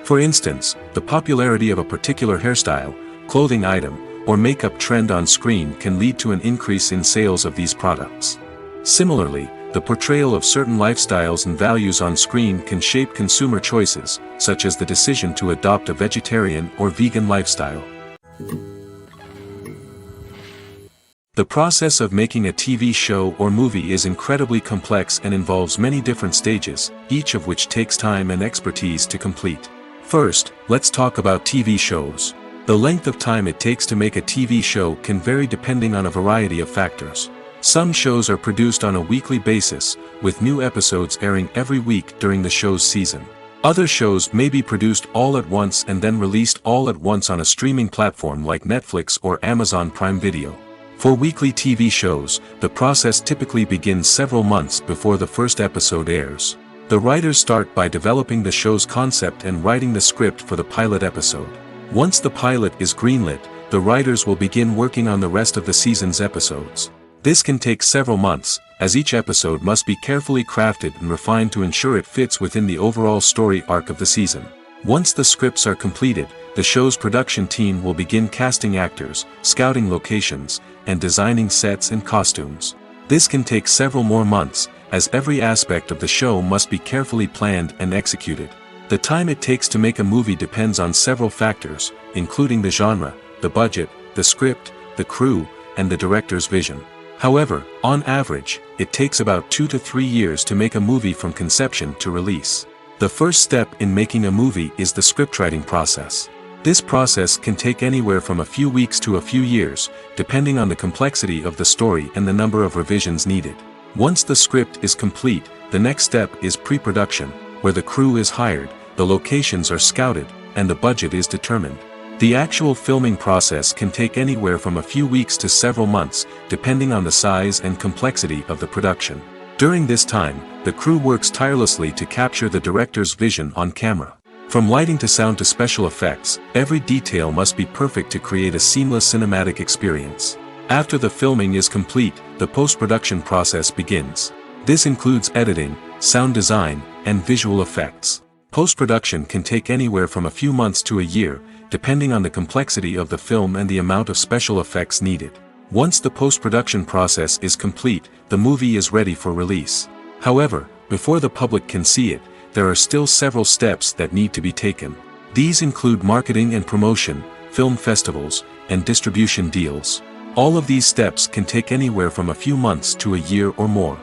Speaker 1: For instance, the popularity of a particular hairstyle, clothing item, or makeup trend on screen can lead to an increase in sales of these products. Similarly, the portrayal of certain lifestyles and values on screen can shape consumer choices, such as the decision to adopt a vegetarian or vegan lifestyle. The process of making a TV show or movie is incredibly complex and involves many different stages, each of which takes time and expertise to complete. First, let's talk about TV shows. The length of time it takes to make a TV show can vary depending on a variety of factors. Some shows are produced on a weekly basis, with new episodes airing every week during the show's season. Other shows may be produced all at once and then released all at once on a streaming platform like Netflix or Amazon Prime Video. For weekly TV shows, the process typically begins several months before the first episode airs. The writers start by developing the show's concept and writing the script for the pilot episode. Once the pilot is greenlit, the writers will begin working on the rest of the season's episodes. This can take several months, as each episode must be carefully crafted and refined to ensure it fits within the overall story arc of the season. Once the scripts are completed, the show's production team will begin casting actors, scouting locations, and designing sets and costumes. This can take several more months, as every aspect of the show must be carefully planned and executed. The time it takes to make a movie depends on several factors, including the genre, the budget, the script, the crew, and the director's vision. However, on average, it takes about 2 to 3 years to make a movie from conception to release. The first step in making a movie is the scriptwriting process. This process can take anywhere from a few weeks to a few years, depending on the complexity of the story and the number of revisions needed. Once the script is complete, the next step is pre-production, where the crew is hired, the locations are scouted, and the budget is determined. The actual filming process can take anywhere from a few weeks to several months, depending on the size and complexity of the production. During this time, the crew works tirelessly to capture the director's vision on camera. From lighting to sound to special effects, every detail must be perfect to create a seamless cinematic experience. After the filming is complete, the post-production process begins. This includes editing, sound design, and visual effects. Post-production can take anywhere from a few months to a year, depending on the complexity of the film and the amount of special effects needed. Once the post-production process is complete, the movie is ready for release. However, before the public can see it, there are still several steps that need to be taken. These include marketing and promotion, film festivals, and distribution deals. All of these steps can take anywhere from a few months to a year or more.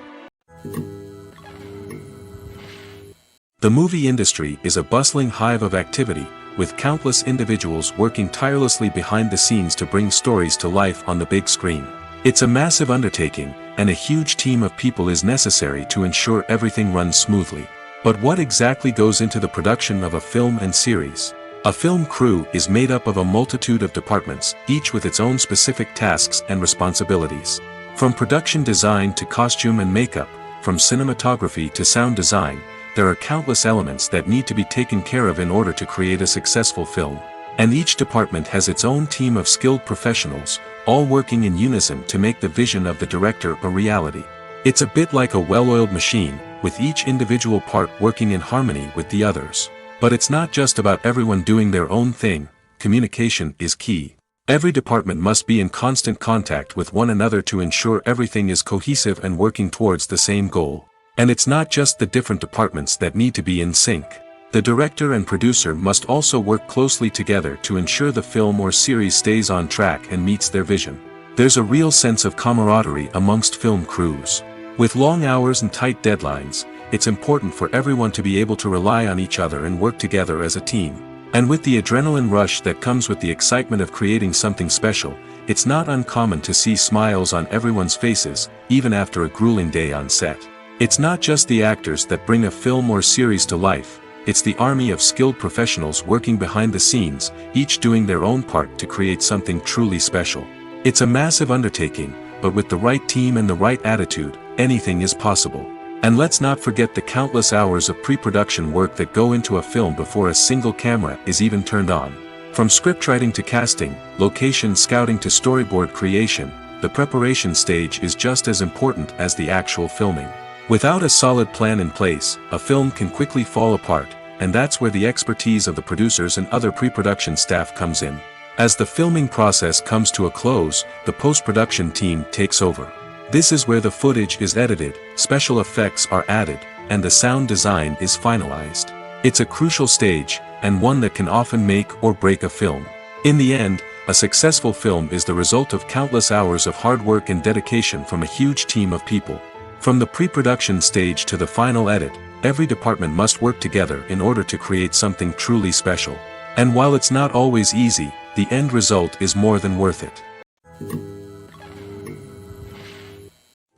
Speaker 1: The movie industry is a bustling hive of activity, with countless individuals working tirelessly behind the scenes to bring stories to life on the big screen. It's a massive undertaking, and a huge team of people is necessary to ensure everything runs smoothly. But what exactly goes into the production of a film and series? A film crew is made up of a multitude of departments, each with its own specific tasks and responsibilities. From production design to costume and makeup, from cinematography to sound design, there are countless elements that need to be taken care of in order to create a successful film. And each department has its own team of skilled professionals, all working in unison to make the vision of the director a reality. It's a bit like a well-oiled machine, with each individual part working in harmony with the others. But it's not just about everyone doing their own thing. Communication is key. Every department must be in constant contact with one another to ensure everything is cohesive and working towards the same goal. And it's not just the different departments that need to be in sync. The director and producer must also work closely together to ensure the film or series stays on track and meets their vision. There's a real sense of camaraderie amongst film crews. With long hours and tight deadlines, it's important for everyone to be able to rely on each other and work together as a team. And with the adrenaline rush that comes with the excitement of creating something special, it's not uncommon to see smiles on everyone's faces, even after a grueling day on set. It's not just the actors that bring a film or series to life, it's the army of skilled professionals working behind the scenes, each doing their own part to create something truly special. It's a massive undertaking, but with the right team and the right attitude, anything is possible. And let's not forget the countless hours of pre-production work that go into a film before a single camera is even turned on. From scriptwriting to casting, location scouting to storyboard creation, the preparation stage is just as important as the actual filming. Without a solid plan in place, a film can quickly fall apart, and that's where the expertise of the producers and other pre-production staff comes in. As the filming process comes to a close, the post-production team takes over. This is where the footage is edited, special effects are added, and the sound design is finalized. It's a crucial stage, and one that can often make or break a film. In the end, a successful film is the result of countless hours of hard work and dedication from a huge team of people. From the pre-production stage to the final edit, every department must work together in order to create something truly special. And while it's not always easy, the end result is more than worth it.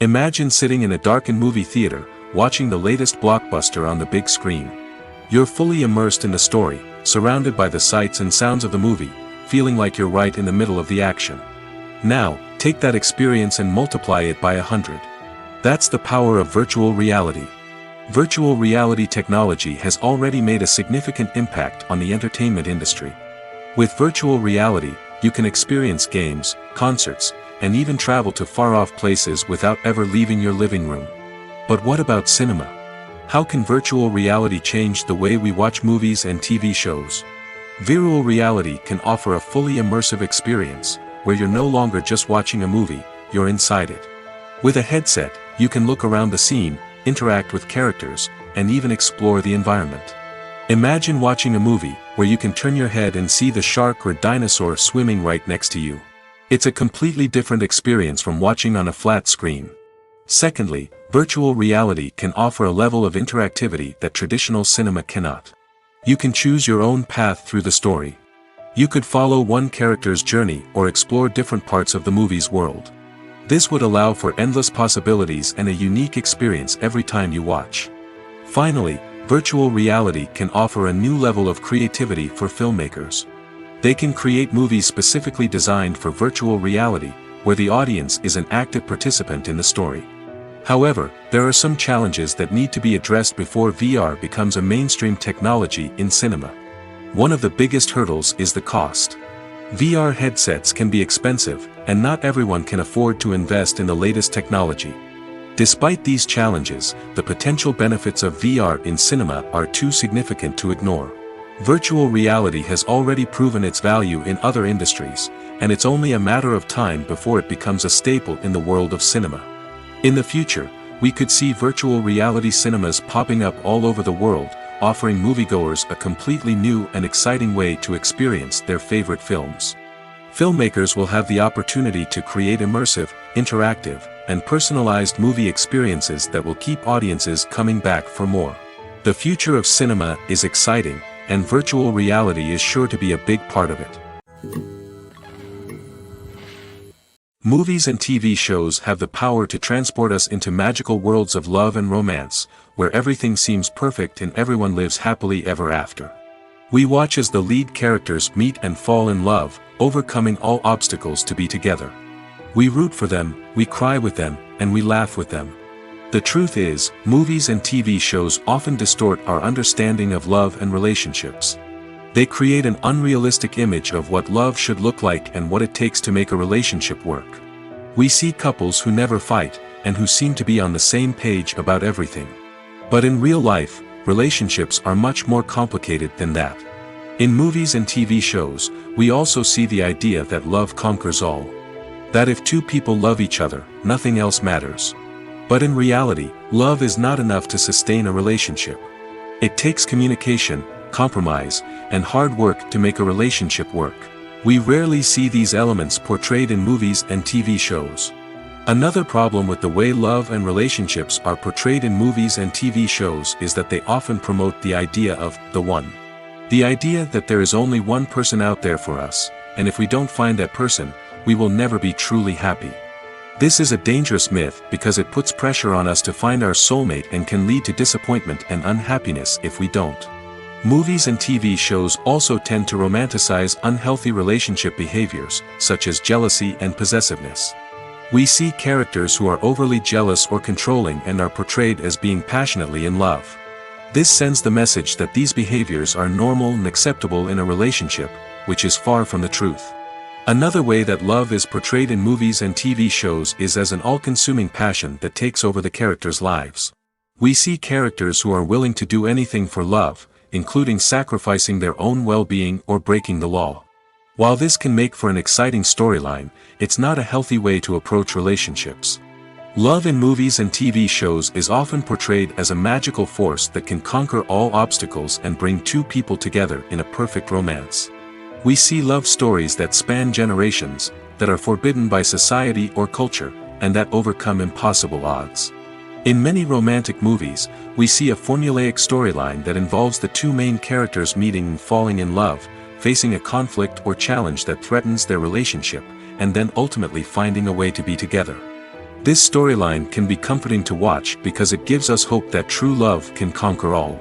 Speaker 1: Imagine sitting in a darkened movie theater, watching the latest blockbuster on the big screen. You're fully immersed in the story, surrounded by the sights and sounds of the movie, feeling like you're right in the middle of the action. Now, take that experience and multiply it by 100. That's the power of virtual reality. Virtual reality technology has already made a significant impact on the entertainment industry. With virtual reality, you can experience games, concerts, and even travel to far-off places without ever leaving your living room. But what about cinema? How can virtual reality change the way we watch movies and TV shows? Virtual reality can offer a fully immersive experience, where you're no longer just watching a movie, you're inside it. With a headset, you can look around the scene, interact with characters, and even explore the environment. Imagine watching a movie, where you can turn your head and see the shark or dinosaur swimming right next to you. It's a completely different experience from watching on a flat screen. Secondly, virtual reality can offer a level of interactivity that traditional cinema cannot. You can choose your own path through the story. You could follow one character's journey or explore different parts of the movie's world. This would allow for endless possibilities and a unique experience every time you watch. Finally, virtual reality can offer a new level of creativity for filmmakers. They can create movies specifically designed for virtual reality, where the audience is an active participant in the story. However, there are some challenges that need to be addressed before VR becomes a mainstream technology in cinema. One of the biggest hurdles is the cost. VR headsets can be expensive, and not everyone can afford to invest in the latest technology. Despite these challenges, the potential benefits of VR in cinema are too significant to ignore. Virtual reality has already proven its value in other industries, and it's only a matter of time before it becomes a staple in the world of cinema. In the future, we could see virtual reality cinemas popping up all over the world, offering moviegoers a completely new and exciting way to experience their favorite films. Filmmakers will have the opportunity to create immersive, interactive, and personalized movie experiences that will keep audiences coming back for more. The future of cinema is exciting, and virtual reality is sure to be a big part of it. Movies and TV shows have the power to transport us into magical worlds of love and romance, where everything seems perfect and everyone lives happily ever after. We watch as the lead characters meet and fall in love, overcoming all obstacles to be together. We root for them, we cry with them, and we laugh with them. The truth is, movies and TV shows often distort our understanding of love and relationships. They create an unrealistic image of what love should look like and what it takes to make a relationship work. We see couples who never fight, and who seem to be on the same page about everything. But in real life, relationships are much more complicated than that. In movies and TV shows, we also see the idea that love conquers all. That if two people love each other, nothing else matters. But in reality, love is not enough to sustain a relationship. It takes communication, compromise, and hard work to make a relationship work. We rarely see these elements portrayed in movies and TV shows. Another problem with the way love and relationships are portrayed in movies and TV shows is that they often promote the idea of the one. The idea that there is only one person out there for us, and if we don't find that person, we will never be truly happy. This is a dangerous myth because it puts pressure on us to find our soulmate and can lead to disappointment and unhappiness if we don't. Movies and TV shows also tend to romanticize unhealthy relationship behaviors, such as jealousy and possessiveness. We see characters who are overly jealous or controlling and are portrayed as being passionately in love. This sends the message that these behaviors are normal and acceptable in a relationship, which is far from the truth. Another way that love is portrayed in movies and TV shows is as an all-consuming passion that takes over the characters' lives. We see characters who are willing to do anything for love, including sacrificing their own well-being or breaking the law. While this can make for an exciting storyline, it's not a healthy way to approach relationships. Love in movies and TV shows is often portrayed as a magical force that can conquer all obstacles and bring two people together in a perfect romance. We see love stories that span generations, that are forbidden by society or culture, and that overcome impossible odds. In many romantic movies, we see a formulaic storyline that involves the two main characters meeting and falling in love, facing a conflict or challenge that threatens their relationship, and then ultimately finding a way to be together. This storyline can be comforting to watch because it gives us hope that true love can conquer all.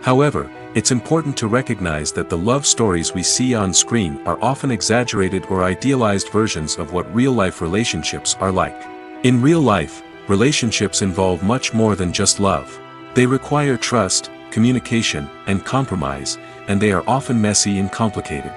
Speaker 1: However, it's important to recognize that the love stories we see on screen are often exaggerated or idealized versions of what real-life relationships are like. In real life, relationships involve much more than just love. They require trust, communication, and compromise, and they are often messy and complicated.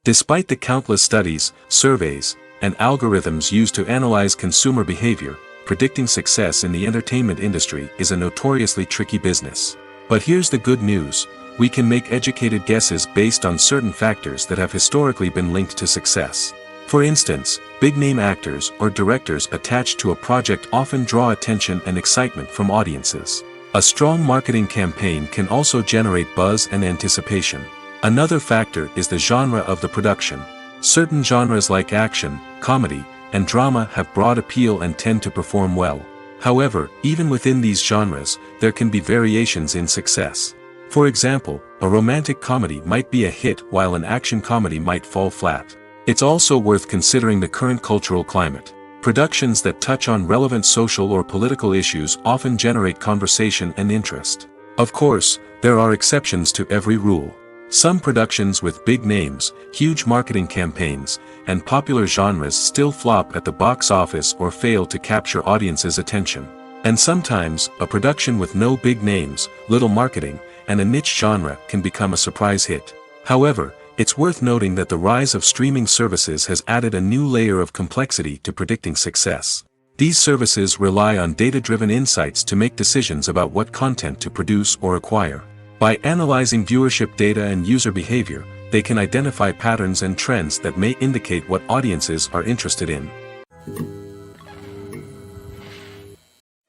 Speaker 1: Despite the countless studies, surveys, and algorithms used to analyze consumer behavior, predicting success in the entertainment industry is a notoriously tricky business. But here's the good news: we can make educated guesses based on certain factors that have historically been linked to success. For instance, big-name actors or directors attached to a project often draw attention and excitement from audiences. A strong marketing campaign can also generate buzz and anticipation. Another factor is the genre of the production. Certain genres like action, comedy, and drama have broad appeal and tend to perform well. However, even within these genres, there can be variations in success. For example, a romantic comedy might be a hit while an action comedy might fall flat. It's also worth considering the current cultural climate. Productions that touch on relevant social or political issues often generate conversation and interest. Of course, there are exceptions to every rule. Some productions with big names, huge marketing campaigns, and popular genres still flop at the box office or fail to capture audiences' attention. And sometimes, a production with no big names, little marketing, and a niche genre can become a surprise hit. However, it's worth noting that the rise of streaming services has added a new layer of complexity to predicting success. These services rely on data-driven insights to make decisions about what content to produce or acquire. By analyzing viewership data and user behavior, they can identify patterns and trends that may indicate what audiences are interested in.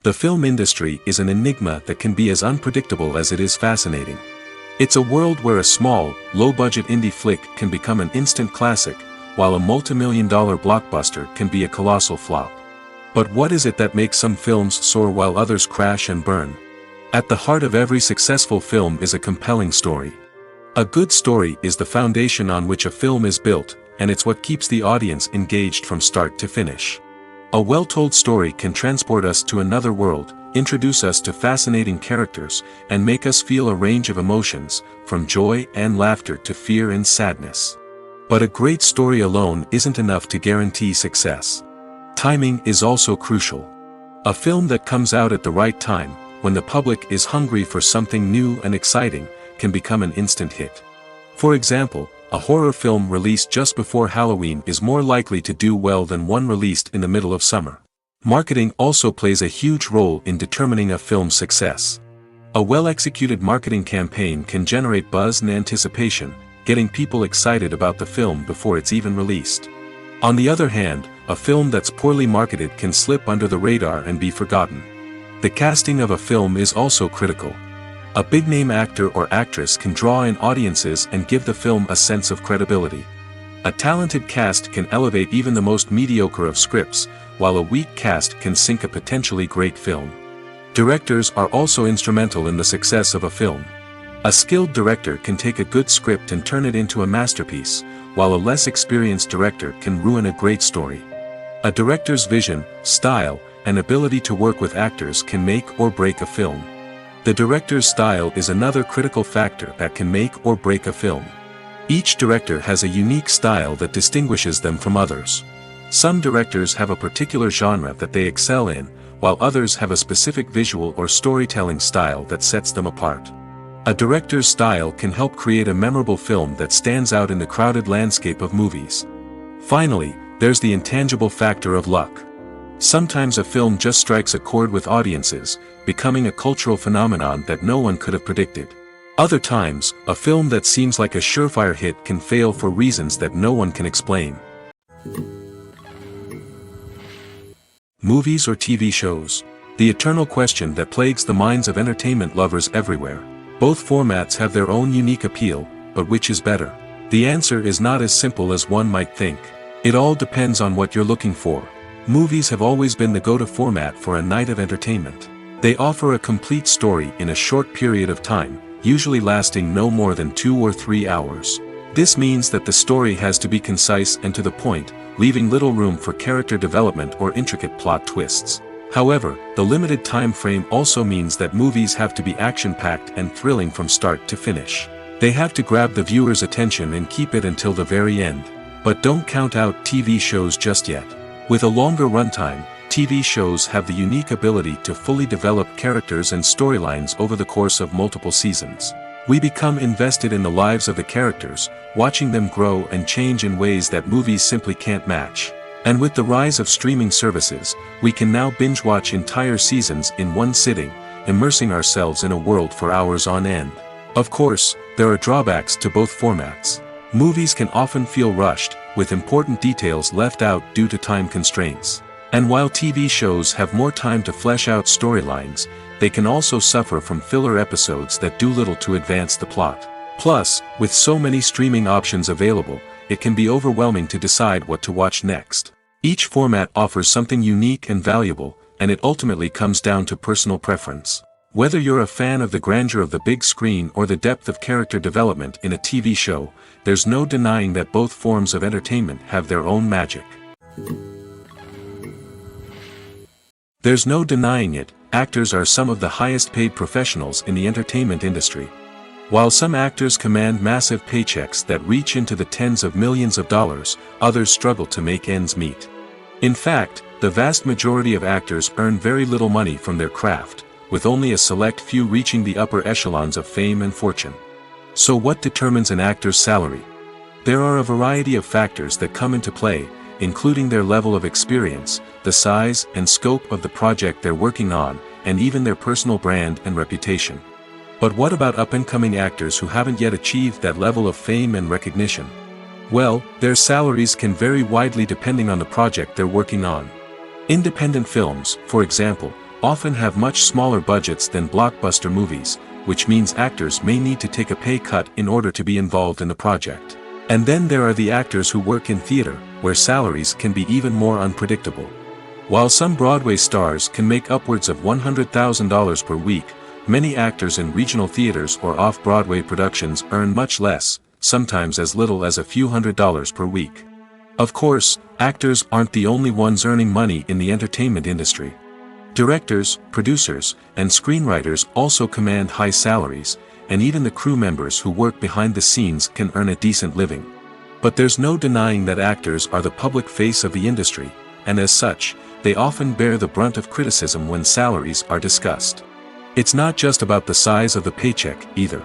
Speaker 1: The film industry is an enigma that can be as unpredictable as it is fascinating. It's a world where a small, low-budget indie flick can become an instant classic, while a multi-million-dollar blockbuster can be a colossal flop. But what is it that makes some films soar while others crash and burn? At the heart of every successful film is a compelling story. A good story is the foundation on which a film is built, and it's what keeps the audience engaged from start to finish. A well-told story can transport us to another world, introduce us to fascinating characters, and make us feel a range of emotions, from joy and laughter to fear and sadness. But a great story alone isn't enough to guarantee success. Timing is also crucial. A film that comes out at the right time, when the public is hungry for something new and exciting, can become an instant hit. For example, a horror film released just before Halloween is more likely to do well than one released in the middle of summer. Marketing also plays a huge role in determining a film's success. A well-executed marketing campaign can generate buzz and anticipation, getting people excited about the film before it's even released. On the other hand, a film that's poorly marketed can slip under the radar and be forgotten. The casting of a film is also critical. A big-name actor or actress can draw in audiences and give the film a sense of credibility. A talented cast can elevate even the most mediocre of scripts, while a weak cast can sink a potentially great film. Directors are also instrumental in the success of a film. A skilled director can take a good script and turn it into a masterpiece, while a less experienced director can ruin a great story. A director's vision, style, and ability to work with actors can make or break a film. The director's style is another critical factor that can make or break a film. Each director has a unique style that distinguishes them from others. Some directors have a particular genre that they excel in, while others have a specific visual or storytelling style that sets them apart. A director's style can help create a memorable film that stands out in the crowded landscape of movies. Finally, there's the intangible factor of luck. Sometimes a film just strikes a chord with audiences, becoming a cultural phenomenon that no one could have predicted. Other times, a film that seems like a surefire hit can fail for reasons that no one can explain. Movies or TV shows? The eternal question that plagues the minds of entertainment lovers everywhere. Both formats have their own unique appeal, but which is better? The answer is not as simple as one might think. It all depends on what you're looking for. Movies have always been the go-to format for a night of entertainment. They offer a complete story in a short period of time, usually lasting no more than 2 or 3 hours. This means that the story has to be concise and to the point, leaving little room for character development or intricate plot twists. However, the limited time frame also means that movies have to be action-packed and thrilling from start to finish. They have to grab the viewer's attention and keep it until the very end. But don't count out TV shows just yet. With a longer runtime, TV shows have the unique ability to fully develop characters and storylines over the course of multiple seasons. We become invested in the lives of the characters, watching them grow and change in ways that movies simply can't match. And with the rise of streaming services, we can now binge-watch entire seasons in one sitting, immersing ourselves in a world for hours on end. Of course, there are drawbacks to both formats. Movies can often feel rushed, with important details left out due to time constraints. And while TV shows have more time to flesh out storylines, they can also suffer from filler episodes that do little to advance the plot. Plus, with so many streaming options available, it can be overwhelming to decide what to watch next. Each format offers something unique and valuable, and it ultimately comes down to personal preference. Whether you're a fan of the grandeur of the big screen or the depth of character development in a TV show, there's no denying that both forms of entertainment have their own magic. There's no denying it, actors are some of the highest paid professionals in the entertainment industry. While some actors command massive paychecks that reach into the tens of millions of dollars, others struggle to make ends meet. In fact, the vast majority of actors earn very little money from their craft, with only a select few reaching the upper echelons of fame and fortune. So what determines an actor's salary? There are a variety of factors that come into play, including their level of experience, the size and scope of the project they're working on, and even their personal brand and reputation. But what about up-and-coming actors who haven't yet achieved that level of fame and recognition? Well, their salaries can vary widely depending on the project they're working on. Independent films, for example, often have much smaller budgets than blockbuster movies, which means actors may need to take a pay cut in order to be involved in the project. And then there are the actors who work in theater, where salaries can be even more unpredictable. While some Broadway stars can make upwards of $100,000 per week, many actors in regional theaters or off-Broadway productions earn much less, sometimes as little as a few $100s per week. Of course, actors aren't the only ones earning money in the entertainment industry. Directors, producers, and screenwriters also command high salaries, and even the crew members who work behind the scenes can earn a decent living. But there's no denying that actors are the public face of the industry, and as such, they often bear the brunt of criticism when salaries are discussed. It's not just about the size of the paycheck, either.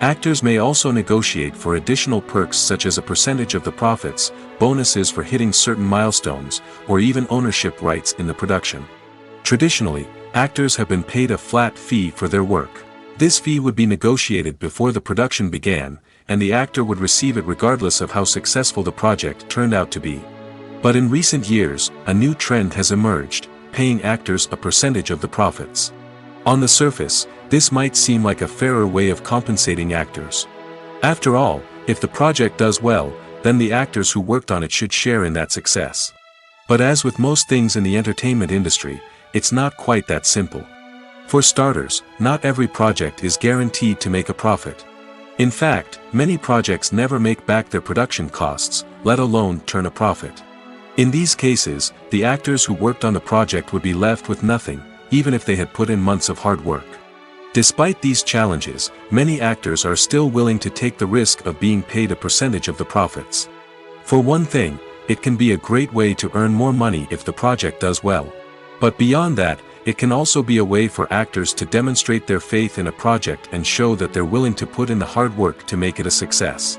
Speaker 1: Actors may also negotiate for additional perks such as a percentage of the profits, bonuses for hitting certain milestones, or even ownership rights in the production. Traditionally, actors have been paid a flat fee for their work. This fee would be negotiated before the production began, and the actor would receive it regardless of how successful the project turned out to be. But in recent years, a new trend has emerged, paying actors a percentage of the profits. On the surface, this might seem like a fairer way of compensating actors. After all, if the project does well, then the actors who worked on it should share in that success. But as with most things in the entertainment industry, it's not quite that simple. For starters, not every project is guaranteed to make a profit. In fact, many projects never make back their production costs, let alone turn a profit. In these cases, the actors who worked on the project would be left with nothing, even if they had put in months of hard work. Despite these challenges, many actors are still willing to take the risk of being paid a percentage of the profits. For one thing, it can be a great way to earn more money if the project does well. But beyond that, it can also be a way for actors to demonstrate their faith in a project and show that they're willing to put in the hard work to make it a success.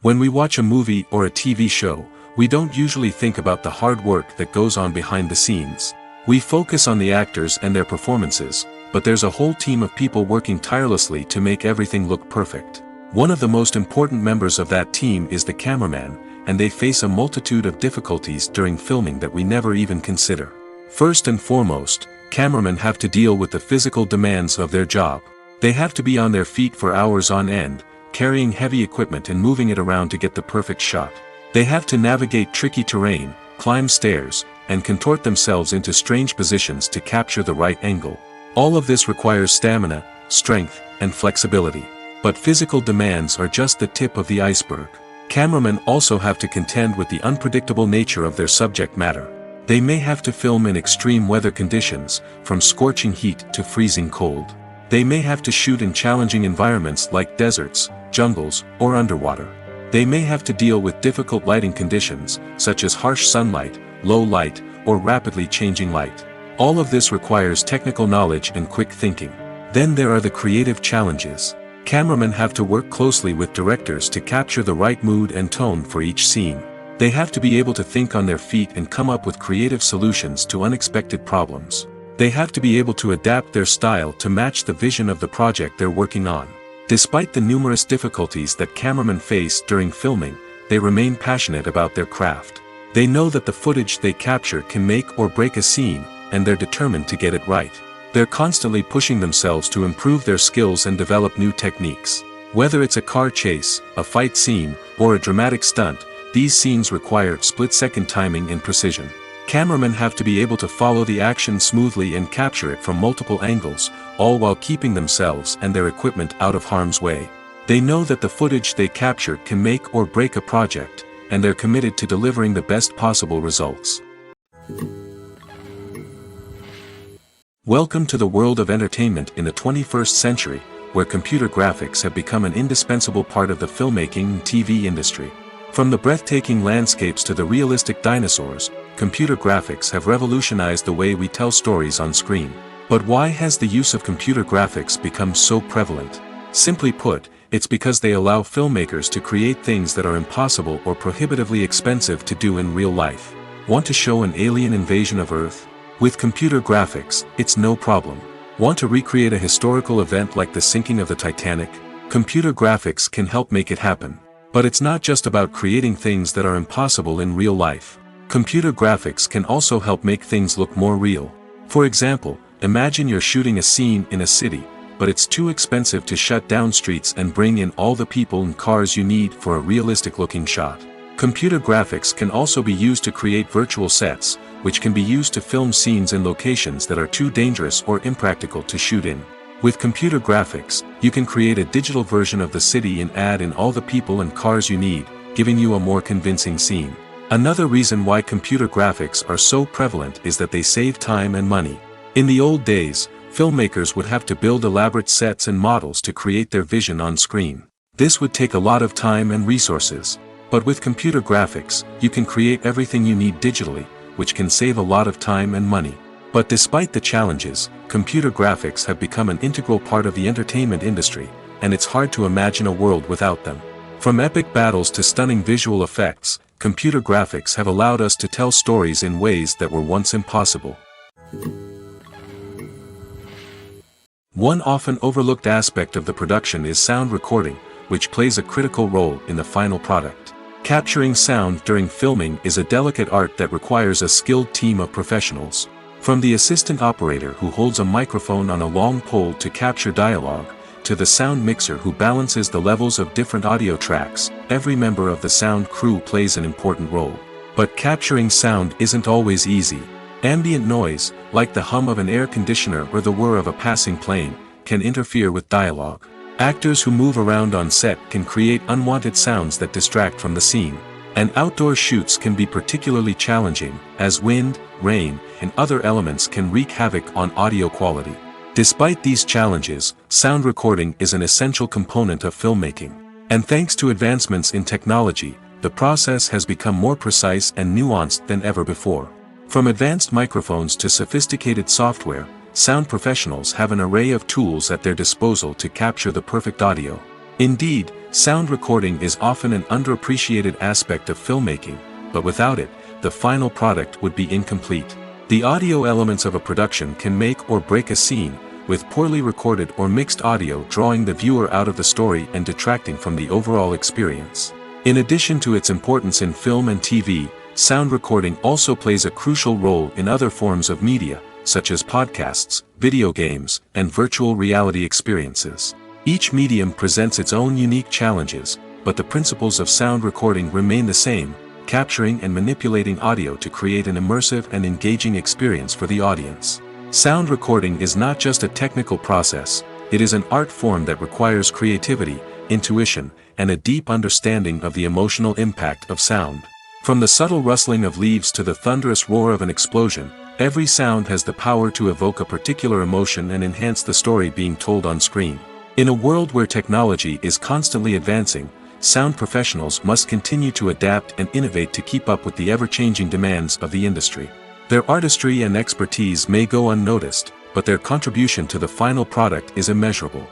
Speaker 1: When we watch a movie or a TV show, we don't usually think about the hard work that goes on behind the scenes. We focus on the actors and their performances, but there's a whole team of people working tirelessly to make everything look perfect. One of the most important members of that team is the cameraman, and they face a multitude of difficulties during filming that we never even consider. First and foremost, cameramen have to deal with the physical demands of their job. They have to be on their feet for hours on end, carrying heavy equipment and moving it around to get the perfect shot. They have to navigate tricky terrain, climb stairs, and contort themselves into strange positions to capture the right angle. All of this requires stamina, strength, and flexibility. But physical demands are just the tip of the iceberg. Cameramen also have to contend with the unpredictable nature of their subject matter. They may have to film in extreme weather conditions, from scorching heat to freezing cold. They may have to shoot in challenging environments like deserts, jungles, or underwater. They may have to deal with difficult lighting conditions, such as harsh sunlight, low light, or rapidly changing light. All of this requires technical knowledge and quick thinking. Then there are the creative challenges. Cameramen have to work closely with directors to capture the right mood and tone for each scene. They have to be able to think on their feet and come up with creative solutions to unexpected problems. They have to be able to adapt their style to match the vision of the project they're working on. Despite the numerous difficulties that cameramen face during filming, they remain passionate about their craft. They know that the footage they capture can make or break a scene, and they're determined to get it right. They're constantly pushing themselves to improve their skills and develop new techniques. Whether it's a car chase, a fight scene, or a dramatic stunt, these scenes require split-second timing and precision. Cameramen have to be able to follow the action smoothly and capture it from multiple angles, all while keeping themselves and their equipment out of harm's way. They know that the footage they capture can make or break a project, and they're committed to delivering the best possible results. Welcome to the world of entertainment in the 21st century, where computer graphics have become an indispensable part of the filmmaking and TV industry. From the breathtaking landscapes to the realistic dinosaurs, computer graphics have revolutionized the way we tell stories on screen. But why has the use of computer graphics become so prevalent? Simply put, it's because they allow filmmakers to create things that are impossible or prohibitively expensive to do in real life. Want to show an alien invasion of Earth? With computer graphics, it's no problem. Want to recreate a historical event like the sinking of the Titanic? Computer graphics can help make it happen. But it's not just about creating things that are impossible in real life. Computer graphics can also help make things look more real. For example, imagine you're shooting a scene in a city, but it's too expensive to shut down streets and bring in all the people and cars you need for a realistic-looking shot. Computer graphics can also be used to create virtual sets, which can be used to film scenes in locations that are too dangerous or impractical to shoot in. With computer graphics, you can create a digital version of the city and add in all the people and cars you need, giving you a more convincing scene. Another reason why computer graphics are so prevalent is that they save time and money. In the old days, filmmakers would have to build elaborate sets and models to create their vision on screen. This would take a lot of time and resources. But with computer graphics, you can create everything you need digitally, which can save a lot of time and money. But despite the challenges, computer graphics have become an integral part of the entertainment industry, and it's hard to imagine a world without them. From epic battles to stunning visual effects, computer graphics have allowed us to tell stories in ways that were once impossible. One often overlooked aspect of the production is sound recording, which plays a critical role in the final product. Capturing sound during filming is a delicate art that requires a skilled team of professionals. From the assistant operator who holds a microphone on a long pole to capture dialogue, to the sound mixer who balances the levels of different audio tracks, every member of the sound crew plays an important role. But capturing sound isn't always easy. Ambient noise, like the hum of an air conditioner or the whir of a passing plane, can interfere with dialogue. Actors who move around on set can create unwanted sounds that distract from the scene. And outdoor shoots can be particularly challenging, as wind, rain, and other elements can wreak havoc on audio quality. Despite these challenges, sound recording is an essential component of filmmaking. And thanks to advancements in technology, the process has become more precise and nuanced than ever before. From advanced microphones to sophisticated software, sound professionals have an array of tools at their disposal to capture the perfect audio. Indeed, sound recording is often an underappreciated aspect of filmmaking, but without it, the final product would be incomplete. The audio elements of a production can make or break a scene, with poorly recorded or mixed audio drawing the viewer out of the story and detracting from the overall experience. In addition to its importance in film and TV, sound recording also plays a crucial role in other forms of media, such as podcasts, video games, and virtual reality experiences. Each medium presents its own unique challenges, but the principles of sound recording remain the same: capturing and manipulating audio to create an immersive and engaging experience for the audience. Sound recording is not just a technical process, it is an art form that requires creativity, intuition, and a deep understanding of the emotional impact of sound. From the subtle rustling of leaves to the thunderous roar of an explosion, every sound has the power to evoke a particular emotion and enhance the story being told on screen. In a world where technology is constantly advancing, sound professionals must continue to adapt and innovate to keep up with the ever-changing demands of the industry. Their artistry and expertise may go unnoticed, but their contribution to the final product is immeasurable.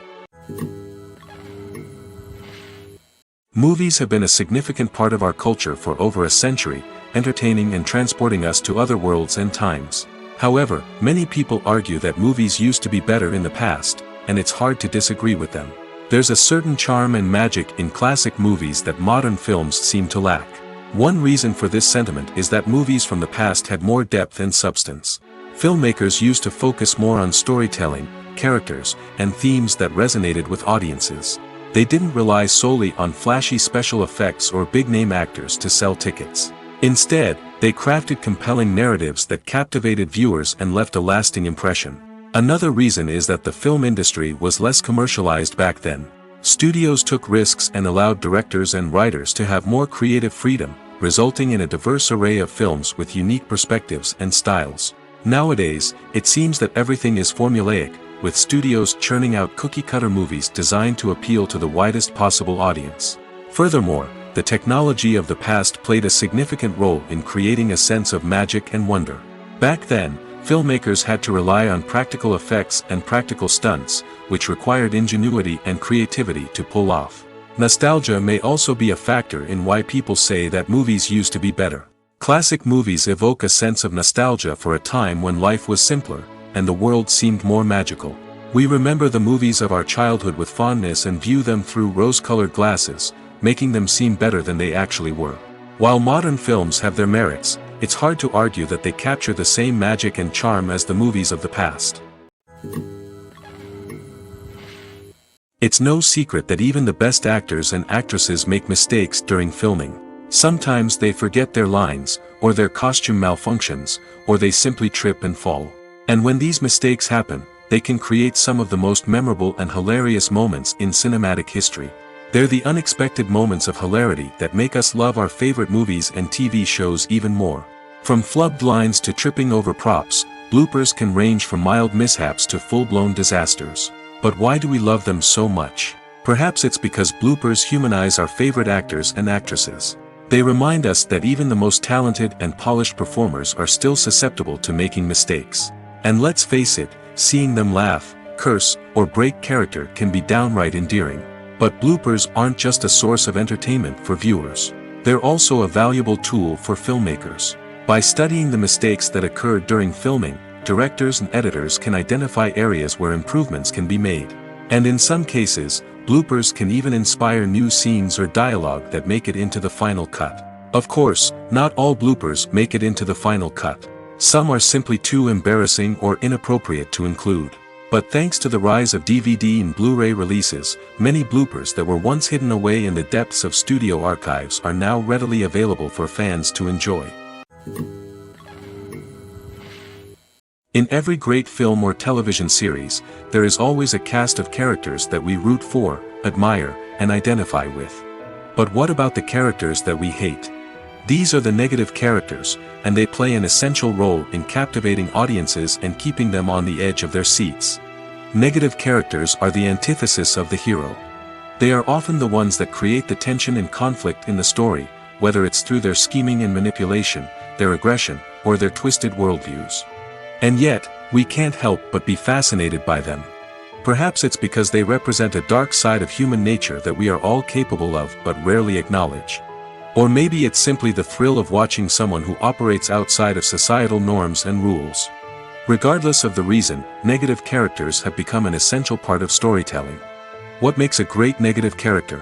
Speaker 1: Movies have been a significant part of our culture for over a century, entertaining and transporting us to other worlds and times. However, many people argue that movies used to be better in the past, and it's hard to disagree with them. There's a certain charm and magic in classic movies that modern films seem to lack. One reason for this sentiment is that movies from the past had more depth and substance. Filmmakers used to focus more on storytelling, characters, and themes that resonated with audiences. They didn't rely solely on flashy special effects or big-name actors to sell tickets. Instead, they crafted compelling narratives that captivated viewers and left a lasting impression. Another reason is that the film industry was less commercialized back then. Studios took risks and allowed directors and writers to have more creative freedom, resulting in a diverse array of films with unique perspectives and styles. Nowadays, it seems that everything is formulaic, with studios churning out cookie-cutter movies designed to appeal to the widest possible audience. Furthermore, the technology of the past played a significant role in creating a sense of magic and wonder. Back then, filmmakers had to rely on practical effects and practical stunts, which required ingenuity and creativity to pull off. Nostalgia may also be a factor in why people say that movies used to be better. Classic movies evoke a sense of nostalgia for a time when life was simpler, and the world seemed more magical. We remember the movies of our childhood with fondness and view them through rose-colored glasses, making them seem better than they actually were. While modern films have their merits, it's hard to argue that they capture the same magic and charm as the movies of the past. It's no secret that even the best actors and actresses make mistakes during filming. Sometimes they forget their lines, or their costume malfunctions, or they simply trip and fall. And when these mistakes happen, they can create some of the most memorable and hilarious moments in cinematic history. They're the unexpected moments of hilarity that make us love our favorite movies and TV shows even more. From flubbed lines to tripping over props, bloopers can range from mild mishaps to full-blown disasters. But why do we love them so much? Perhaps it's because bloopers humanize our favorite actors and actresses. They remind us that even the most talented and polished performers are still susceptible to making mistakes. And let's face it, seeing them laugh, curse, or break character can be downright endearing. But bloopers aren't just a source of entertainment for viewers. They're also a valuable tool for filmmakers. By studying the mistakes that occurred during filming, directors and editors can identify areas where improvements can be made. And in some cases, bloopers can even inspire new scenes or dialogue that make it into the final cut. Of course, not all bloopers make it into the final cut. Some are simply too embarrassing or inappropriate to include. But thanks to the rise of DVD and Blu-ray releases, many bloopers that were once hidden away in the depths of studio archives are now readily available for fans to enjoy. In every great film or television series, there is always a cast of characters that we root for, admire, and identify with. But what about the characters that we hate? These are the negative characters, and they play an essential role in captivating audiences and keeping them on the edge of their seats. Negative characters are the antithesis of the hero. They are often the ones that create the tension and conflict in the story, whether it's through their scheming and manipulation, their aggression, or their twisted worldviews. And yet, we can't help but be fascinated by them. Perhaps it's because they represent a dark side of human nature that we are all capable of but rarely acknowledge. Or maybe it's simply the thrill of watching someone who operates outside of societal norms and rules. Regardless of the reason, negative characters have become an essential part of storytelling. What makes a great negative character?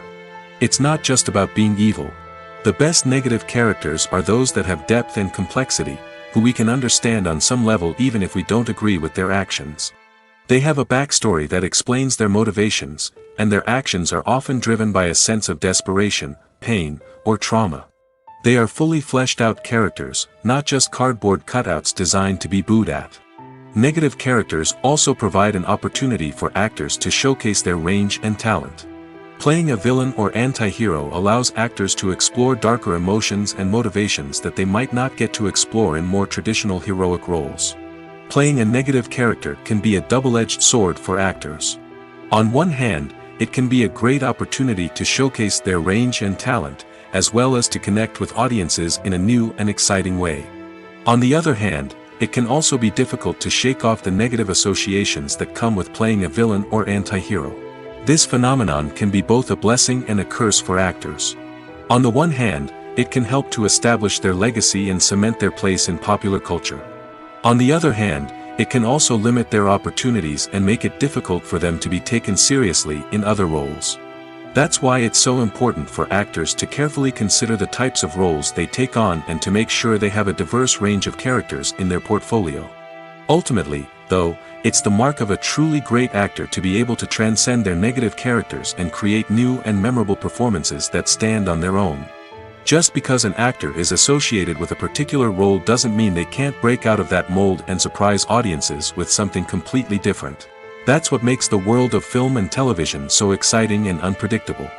Speaker 1: It's not just about being evil. The best negative characters are those that have depth and complexity, who we can understand on some level even if we don't agree with their actions. They have a backstory that explains their motivations, and their actions are often driven by a sense of desperation, pain, or trauma. They are fully fleshed out characters, not just cardboard cutouts designed to be booed at. Negative characters also provide an opportunity for actors to showcase their range and talent. Playing a villain or anti-hero allows actors to explore darker emotions and motivations that they might not get to explore in more traditional heroic roles. Playing a negative character can be a double-edged sword for actors. On one hand, it can be a great opportunity to showcase their range and talent, as well as to connect with audiences in a new and exciting way. On the other hand, it can also be difficult to shake off the negative associations that come with playing a villain or anti-hero. This phenomenon can be both a blessing and a curse for actors. On the one hand, it can help to establish their legacy and cement their place in popular culture. On the other hand, it can also limit their opportunities and make it difficult for them to be taken seriously in other roles. That's why it's so important for actors to carefully consider the types of roles they take on and to make sure they have a diverse range of characters in their portfolio. Ultimately, though, it's the mark of a truly great actor to be able to transcend their negative characters and create new and memorable performances that stand on their own. Just because an actor is associated with a particular role doesn't mean they can't break out of that mold and surprise audiences with something completely different. That's what makes the world of film and television so exciting and unpredictable.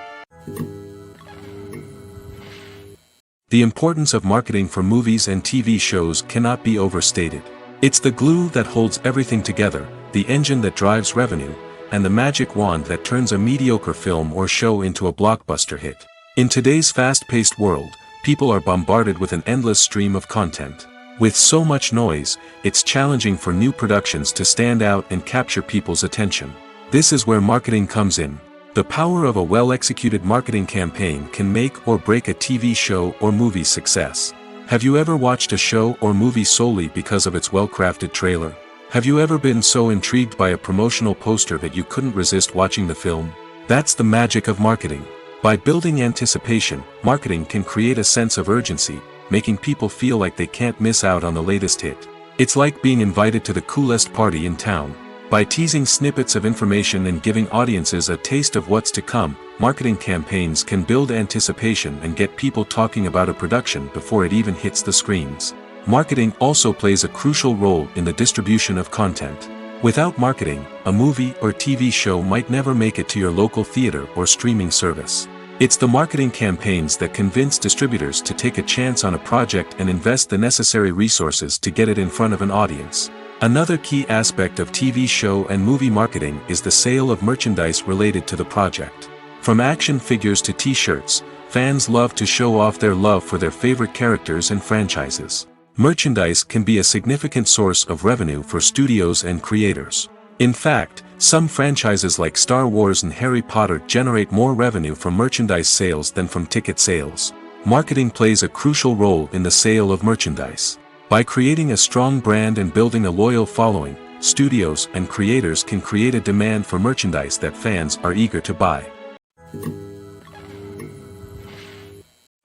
Speaker 1: The importance of marketing for movies and TV shows cannot be overstated. It's the glue that holds everything together, the engine that drives revenue, and the magic wand that turns a mediocre film or show into a blockbuster hit. In today's fast-paced world, people are bombarded with an endless stream of content. With so much noise, it's challenging for new productions to stand out and capture people's attention. This is where marketing comes in. The power of a well-executed marketing campaign can make or break a TV show or movie's success. Have you ever watched a show or movie solely because of its well-crafted trailer? Have you ever been so intrigued by a promotional poster that you couldn't resist watching the film? That's the magic of marketing. By building anticipation, marketing can create a sense of urgency, making people feel like they can't miss out on the latest hit. It's like being invited to the coolest party in town. By teasing snippets of information and giving audiences a taste of what's to come, marketing campaigns can build anticipation and get people talking about a production before it even hits the screens. Marketing also plays a crucial role in the distribution of content. Without marketing, a movie or TV show might never make it to your local theater or streaming service. It's the marketing campaigns that convince distributors to take a chance on a project and invest the necessary resources to get it in front of an audience. Another key aspect of TV show and movie marketing is the sale of merchandise related to the project. From action figures to t-shirts, fans love to show off their love for their favorite characters and franchises. Merchandise can be a significant source of revenue for studios and creators. In fact, some franchises like Star Wars and Harry Potter generate more revenue from merchandise sales than from ticket sales. Marketing plays a crucial role in the sale of merchandise. By creating a strong brand and building a loyal following, studios and creators can create a demand for merchandise that fans are eager to buy.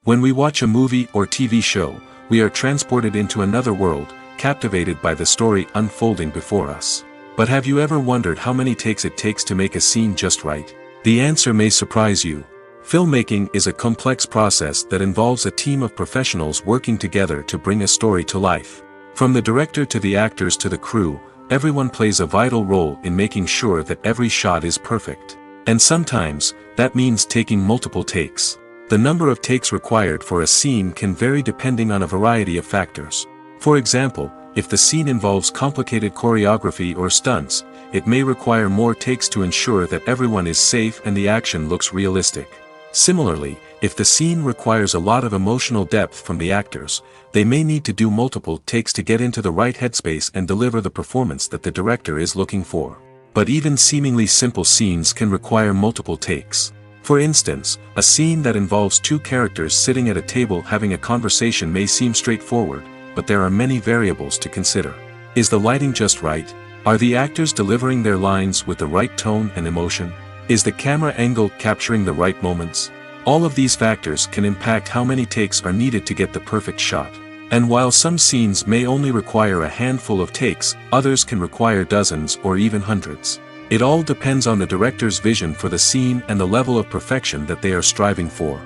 Speaker 1: When we watch a movie or TV show, we are transported into another world, captivated by the story unfolding before us. But have you ever wondered how many takes it takes to make a scene just right? The answer may surprise you. Filmmaking is a complex process that involves a team of professionals working together to bring a story to life. From the director to the actors to the crew, everyone plays a vital role in making sure that every shot is perfect. And sometimes, that means taking multiple takes. The number of takes required for a scene can vary depending on a variety of factors. For example, if the scene involves complicated choreography or stunts, it may require more takes to ensure that everyone is safe and the action looks realistic. Similarly, if the scene requires a lot of emotional depth from the actors, they may need to do multiple takes to get into the right headspace and deliver the performance that the director is looking for. But even seemingly simple scenes can require multiple takes. For instance, a scene that involves two characters sitting at a table having a conversation may seem straightforward, but there are many variables to consider. Is the lighting just right? Are the actors delivering their lines with the right tone and emotion? Is the camera angle capturing the right moments? All of these factors can impact how many takes are needed to get the perfect shot. And while some scenes may only require a handful of takes, others can require dozens or even hundreds. It all depends on the director's vision for the scene and the level of perfection that they are striving for.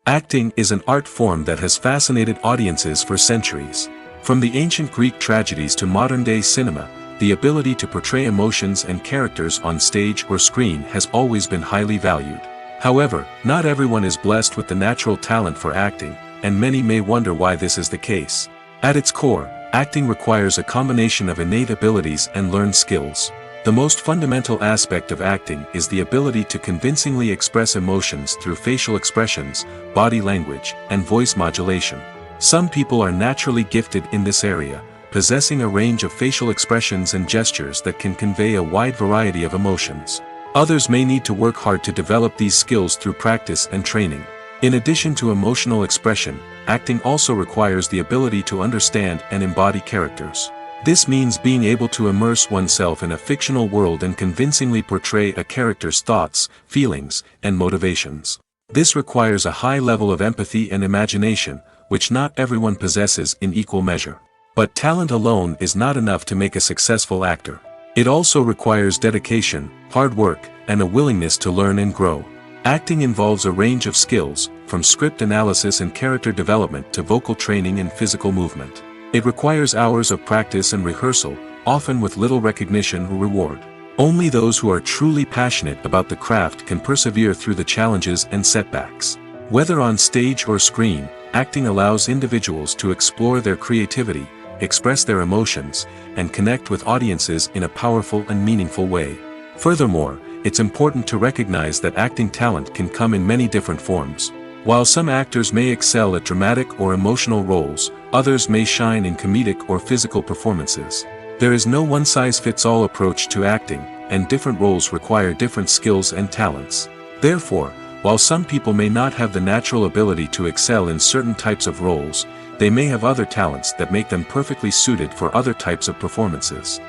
Speaker 1: Acting is an art form that has fascinated audiences for centuries. From the ancient Greek tragedies to modern-day cinema, the ability to portray emotions and characters on stage or screen has always been highly valued. However, not everyone is blessed with the natural talent for acting, and many may wonder why this is the case. At its core, acting requires a combination of innate abilities and learned skills. The most fundamental aspect of acting is the ability to convincingly express emotions through facial expressions, body language, and voice modulation. Some people are naturally gifted in this area, possessing a range of facial expressions and gestures that can convey a wide variety of emotions. Others may need to work hard to develop these skills through practice and training. In addition to emotional expression, acting also requires the ability to understand and embody characters. This means being able to immerse oneself in a fictional world and convincingly portray a character's thoughts, feelings, and motivations. This requires a high level of empathy and imagination, which not everyone possesses in equal measure. But talent alone is not enough to make a successful actor. It also requires dedication, hard work, and a willingness to learn and grow. Acting involves a range of skills, from script analysis and character development to vocal training and physical movement. It requires hours of practice and rehearsal, often with little recognition or reward. Only those who are truly passionate about the craft can persevere through the challenges and setbacks. Whether on stage or screen, acting allows individuals to explore their creativity, express their emotions, and connect with audiences in a powerful and meaningful way. Furthermore, it's important to recognize that acting talent can come in many different forms. While some actors may excel at dramatic or emotional roles, others may shine in comedic or physical performances. There is no one-size-fits-all approach to acting, and different roles require different skills and talents. Therefore, while some people may not have the natural ability to excel in certain types of roles, they may have other talents that make them perfectly suited for other types of performances.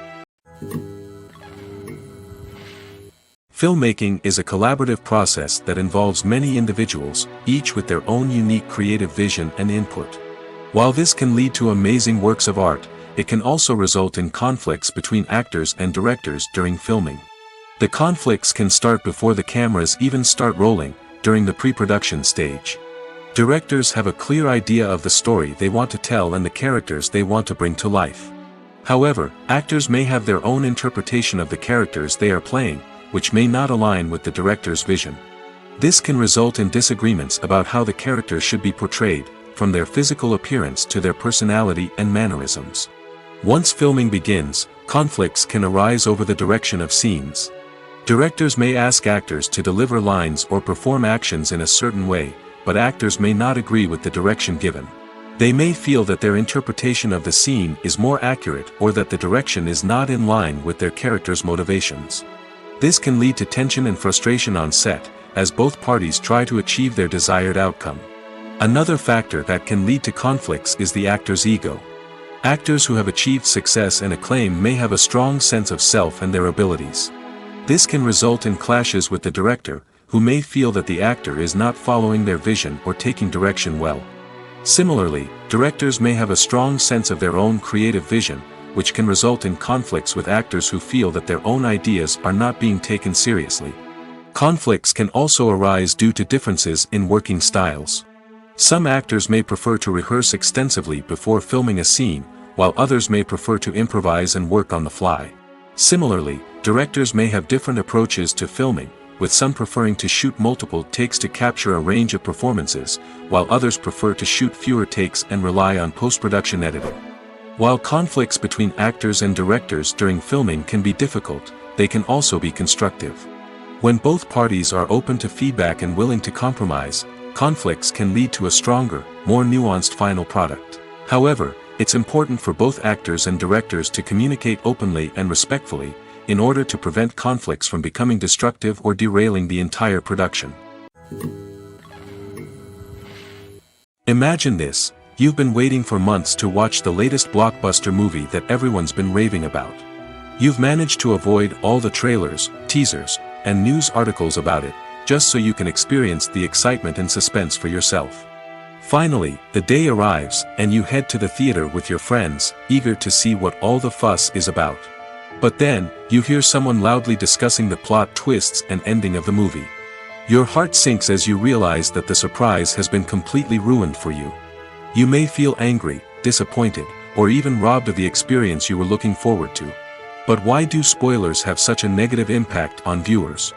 Speaker 1: Filmmaking is a collaborative process that involves many individuals, each with their own unique creative vision and input. While this can lead to amazing works of art, it can also result in conflicts between actors and directors during filming. The conflicts can start before the cameras even start rolling, during the pre-production stage. Directors have a clear idea of the story they want to tell and the characters they want to bring to life. However, actors may have their own interpretation of the characters they are playing, which may not align with the director's vision. This can result in disagreements about how the characters should be portrayed, from their physical appearance to their personality and mannerisms. Once filming begins, conflicts can arise over the direction of scenes. Directors may ask actors to deliver lines or perform actions in a certain way, but actors may not agree with the direction given. They may feel that their interpretation of the scene is more accurate or that the direction is not in line with their character's motivations. This can lead to tension and frustration on set, as both parties try to achieve their desired outcome. Another factor that can lead to conflicts is the actor's ego. Actors who have achieved success and acclaim may have a strong sense of self and their abilities. This can result in clashes with the director, who may feel that the actor is not following their vision or taking direction well. Similarly, directors may have a strong sense of their own creative vision, which can result in conflicts with actors who feel that their own ideas are not being taken seriously. Conflicts can also arise due to differences in working styles. Some actors may prefer to rehearse extensively before filming a scene, while others may prefer to improvise and work on the fly. Similarly, directors may have different approaches to filming, with some preferring to shoot multiple takes to capture a range of performances, while others prefer to shoot fewer takes and rely on post-production editing. While conflicts between actors and directors during filming can be difficult, they can also be constructive. When both parties are open to feedback and willing to compromise, conflicts can lead to a stronger, more nuanced final product. However, it's important for both actors and directors to communicate openly and respectfully, in order to prevent conflicts from becoming destructive or derailing the entire production. Imagine this: you've been waiting for months to watch the latest blockbuster movie that everyone's been raving about. You've managed to avoid all the trailers, teasers, and news articles about it, just so you can experience the excitement and suspense for yourself. Finally, the day arrives, and you head to the theater with your friends, eager to see what all the fuss is about. But then, you hear someone loudly discussing the plot twists and ending of the movie. Your heart sinks as you realize that the surprise has been completely ruined for you. You may feel angry, disappointed, or even robbed of the experience you were looking forward to. But why do spoilers have such a negative impact on viewers?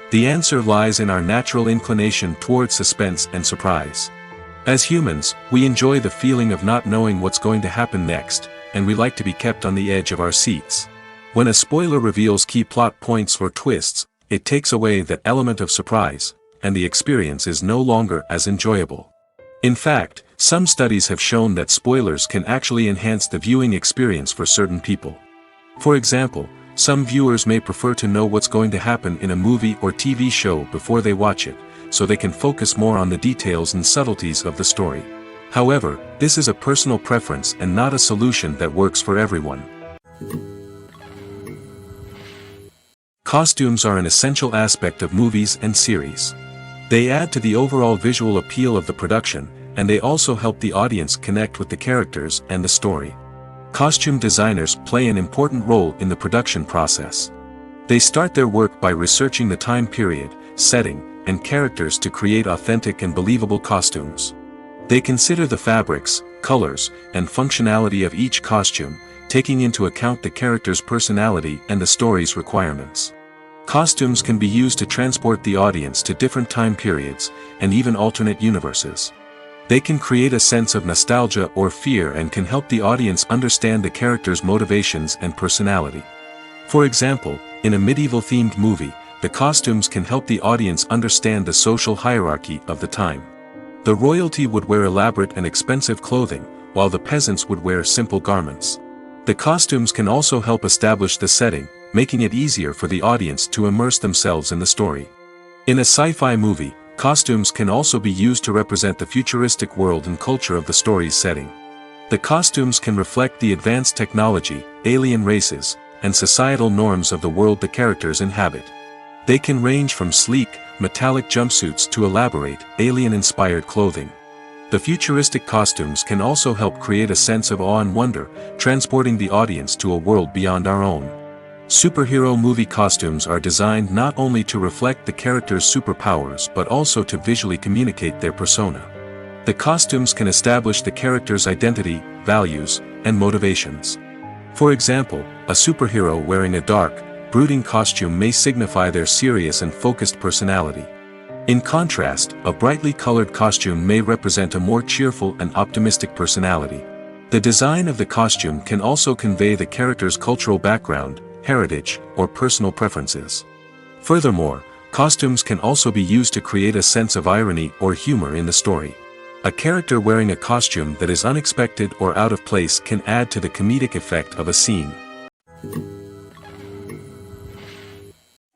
Speaker 1: The answer lies in our natural inclination towards suspense and surprise. As humans, we enjoy the feeling of not knowing what's going to happen next, and we like to be kept on the edge of our seats. When a spoiler reveals key plot points or twists, it takes away that element of surprise, and the experience is no longer as enjoyable. In fact, some studies have shown that spoilers can actually enhance the viewing experience for certain people. For example, some viewers may prefer to know what's going to happen in a movie or TV show before they watch it, so they can focus more on the details and subtleties of the story. However, this is a personal preference and not a solution that works for everyone. Costumes are an essential aspect of movies and series. They add to the overall visual appeal of the production, and they also help the audience connect with the characters and the story. Costume designers play an important role in the production process. They start their work by researching the time period, setting, and characters to create authentic and believable costumes. They consider the fabrics, colors, and functionality of each costume, taking into account the character's personality and the story's requirements. Costumes can be used to transport the audience to different time periods, and even alternate universes. They can create a sense of nostalgia or fear and can help the audience understand the character's motivations and personality. For example, in a medieval-themed movie, the costumes can help the audience understand the social hierarchy of the time. The royalty would wear elaborate and expensive clothing, while the peasants would wear simple garments. The costumes can also help establish the setting, making it easier for the audience to immerse themselves in the story. In a sci-fi movie, costumes can also be used to represent the futuristic world and culture of the story's setting. The costumes can reflect the advanced technology, alien races, and societal norms of the world the characters inhabit. They can range from sleek, metallic jumpsuits to elaborate, alien-inspired clothing. The futuristic costumes can also help create a sense of awe and wonder, transporting the audience to a world beyond our own. Superhero movie costumes are designed not only to reflect the character's superpowers but also to visually communicate their persona. The costumes can establish the character's identity, values, and motivations. For example, a superhero wearing a dark, brooding costume may signify their serious and focused personality. In contrast, a brightly colored costume may represent a more cheerful and optimistic personality. The design of the costume can also convey the character's cultural background, heritage, or personal preferences. Furthermore, costumes can also be used to create a sense of irony or humor in the story. A character wearing a costume that is unexpected or out of place can add to the comedic effect of a scene.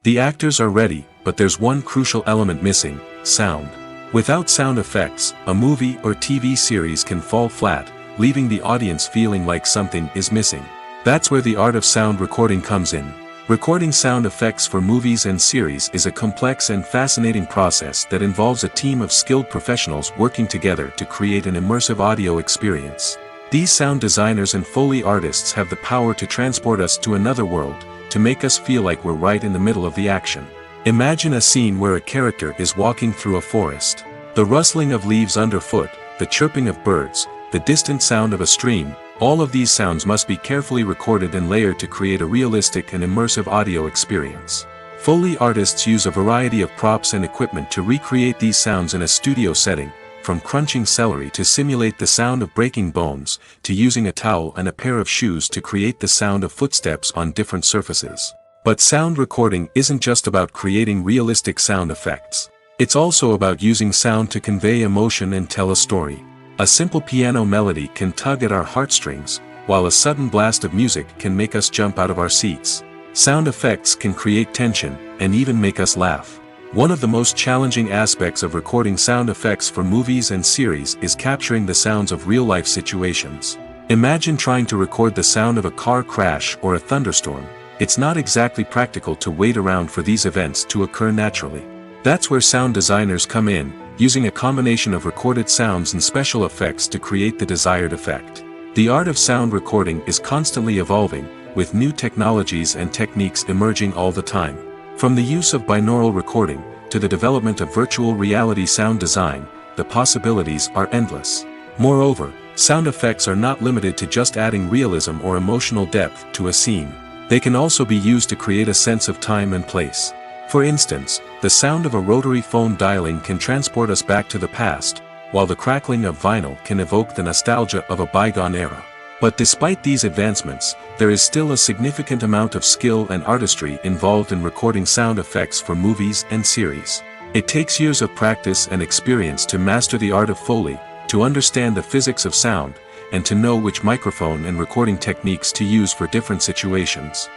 Speaker 1: The actors are ready, but there's one crucial element missing: sound. Without sound effects, a movie or TV series can fall flat, leaving the audience feeling like something is missing. That's where the art of sound recording comes in. Recording sound effects for movies and series is a complex and fascinating process that involves a team of skilled professionals working together to create an immersive audio experience. These sound designers and Foley artists have the power to transport us to another world, to make us feel like we're right in the middle of the action. Imagine a scene where a character is walking through a forest. The rustling of leaves underfoot, the chirping of birds, the distant sound of a stream, all of these sounds must be carefully recorded and layered to create a realistic and immersive audio experience. Foley artists use a variety of props and equipment to recreate these sounds in a studio setting, from crunching celery to simulate the sound of breaking bones, to using a towel and a pair of shoes to create the sound of footsteps on different surfaces. But sound recording isn't just about creating realistic sound effects. It's also about using sound to convey emotion and tell a story. A simple piano melody can tug at our heartstrings, while a sudden blast of music can make us jump out of our seats. Sound effects can create tension, and even make us laugh. One of the most challenging aspects of recording sound effects for movies and series is capturing the sounds of real-life situations. Imagine trying to record the sound of a car crash or a thunderstorm. It's not exactly practical to wait around for these events to occur naturally. That's where sound designers come in, using a combination of recorded sounds and special effects to create the desired effect. The art of sound recording is constantly evolving, with new technologies and techniques emerging all the time. From the use of binaural recording, to the development of virtual reality sound design, the possibilities are endless. Moreover, sound effects are not limited to just adding realism or emotional depth to a scene. They can also be used to create a sense of time and place. For instance, the sound of a rotary phone dialing can transport us back to the past, while the crackling of vinyl can evoke the nostalgia of a bygone era. But despite these advancements, there is still a significant amount of skill and artistry involved in recording sound effects for movies and series. It takes years of practice and experience to master the art of Foley, to understand the physics of sound, and to know which microphone and recording techniques to use for different situations.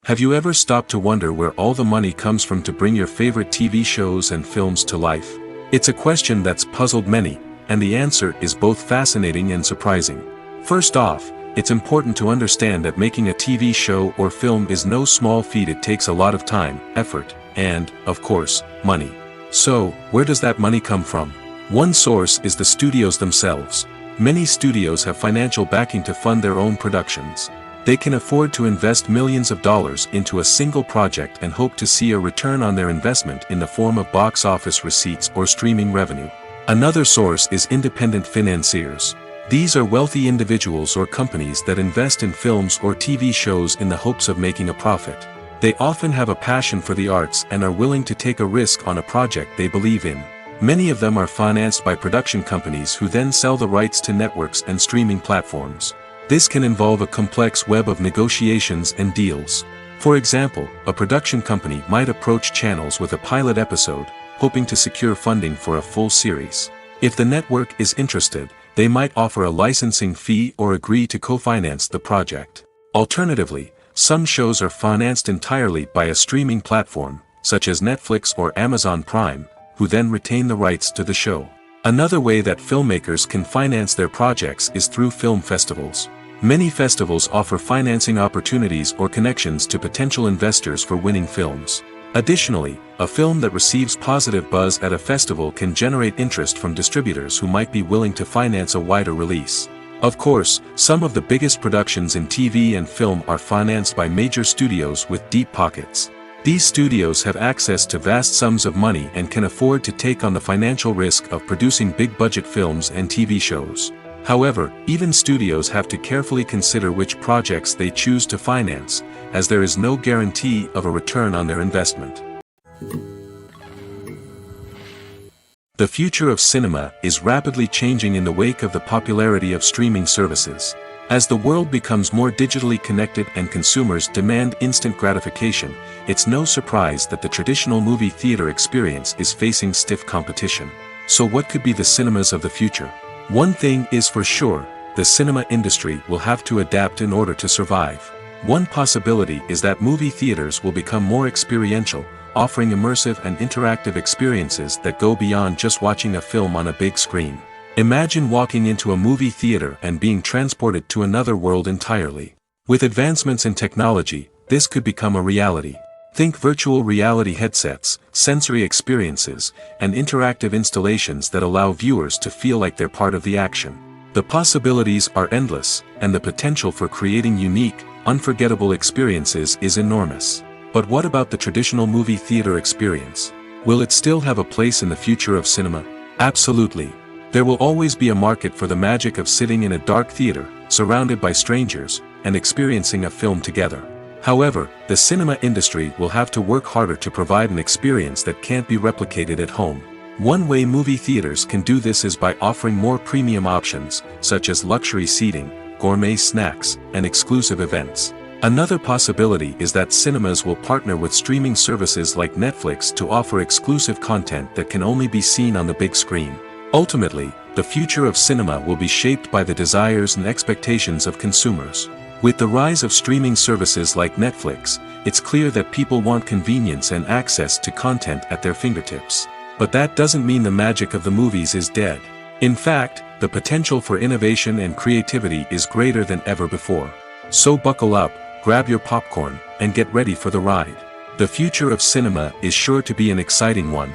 Speaker 1: Have you ever stopped to wonder where all the money comes from to bring your favorite TV shows and films to life? It's a question that's puzzled many, and the answer is both fascinating and surprising. First off, it's important to understand that making a TV show or film is no small feat. It takes a lot of time, effort, and, of course, money. So, where does that money come from? One source is the studios themselves. Many studios have financial backing to fund their own productions. They can afford to invest millions of dollars into a single project and hope to see a return on their investment in the form of box office receipts or streaming revenue. Another source is independent financiers. These are wealthy individuals or companies that invest in films or TV shows in the hopes of making a profit. They often have a passion for the arts and are willing to take a risk on a project they believe in. Many of them are financed by production companies who then sell the rights to networks and streaming platforms. This can involve a complex web of negotiations and deals. For example, a production company might approach channels with a pilot episode, hoping to secure funding for a full series. If the network is interested, they might offer a licensing fee or agree to co-finance the project. Alternatively, some shows are financed entirely by a streaming platform, such as Netflix or Amazon Prime, who then retain the rights to the show. Another way that filmmakers can finance their projects is through film festivals. Many festivals offer financing opportunities or connections to potential investors for winning films. Additionally, a film that receives positive buzz at a festival can generate interest from distributors who might be willing to finance a wider release. Of course, some of the biggest productions in TV and film are financed by major studios with deep pockets. These studios have access to vast sums of money and can afford to take on the financial risk of producing big-budget films and TV shows. However, even studios have to carefully consider which projects they choose to finance, as there is no guarantee of a return on their investment. The future of cinema is rapidly changing in the wake of the popularity of streaming services. As the world becomes more digitally connected and consumers demand instant gratification, it's no surprise that the traditional movie theater experience is facing stiff competition. So what could be the cinemas of the future? One thing is for sure, the cinema industry will have to adapt in order to survive. One possibility is that movie theaters will become more experiential, offering immersive and interactive experiences that go beyond just watching a film on a big screen. Imagine walking into a movie theater and being transported to another world entirely. With advancements in technology, this could become a reality. Think virtual reality headsets, sensory experiences, and interactive installations that allow viewers to feel like they're part of the action. The possibilities are endless, and the potential for creating unique, unforgettable experiences is enormous. But what about the traditional movie theater experience? Will it still have a place in the future of cinema? Absolutely. There will always be a market for the magic of sitting in a dark theater, surrounded by strangers, and experiencing a film together. However, the cinema industry will have to work harder to provide an experience that can't be replicated at home. One way movie theaters can do this is by offering more premium options, such as luxury seating, gourmet snacks, and exclusive events. Another possibility is that cinemas will partner with streaming services like Netflix to offer exclusive content that can only be seen on the big screen. Ultimately, the future of cinema will be shaped by the desires and expectations of consumers. With the rise of streaming services like Netflix, it's clear that people want convenience and access to content at their fingertips. But that doesn't mean the magic of the movies is dead. In fact, the potential for innovation and creativity is greater than ever before. So buckle up, grab your popcorn, and get ready for the ride. The future of cinema is sure to be an exciting one.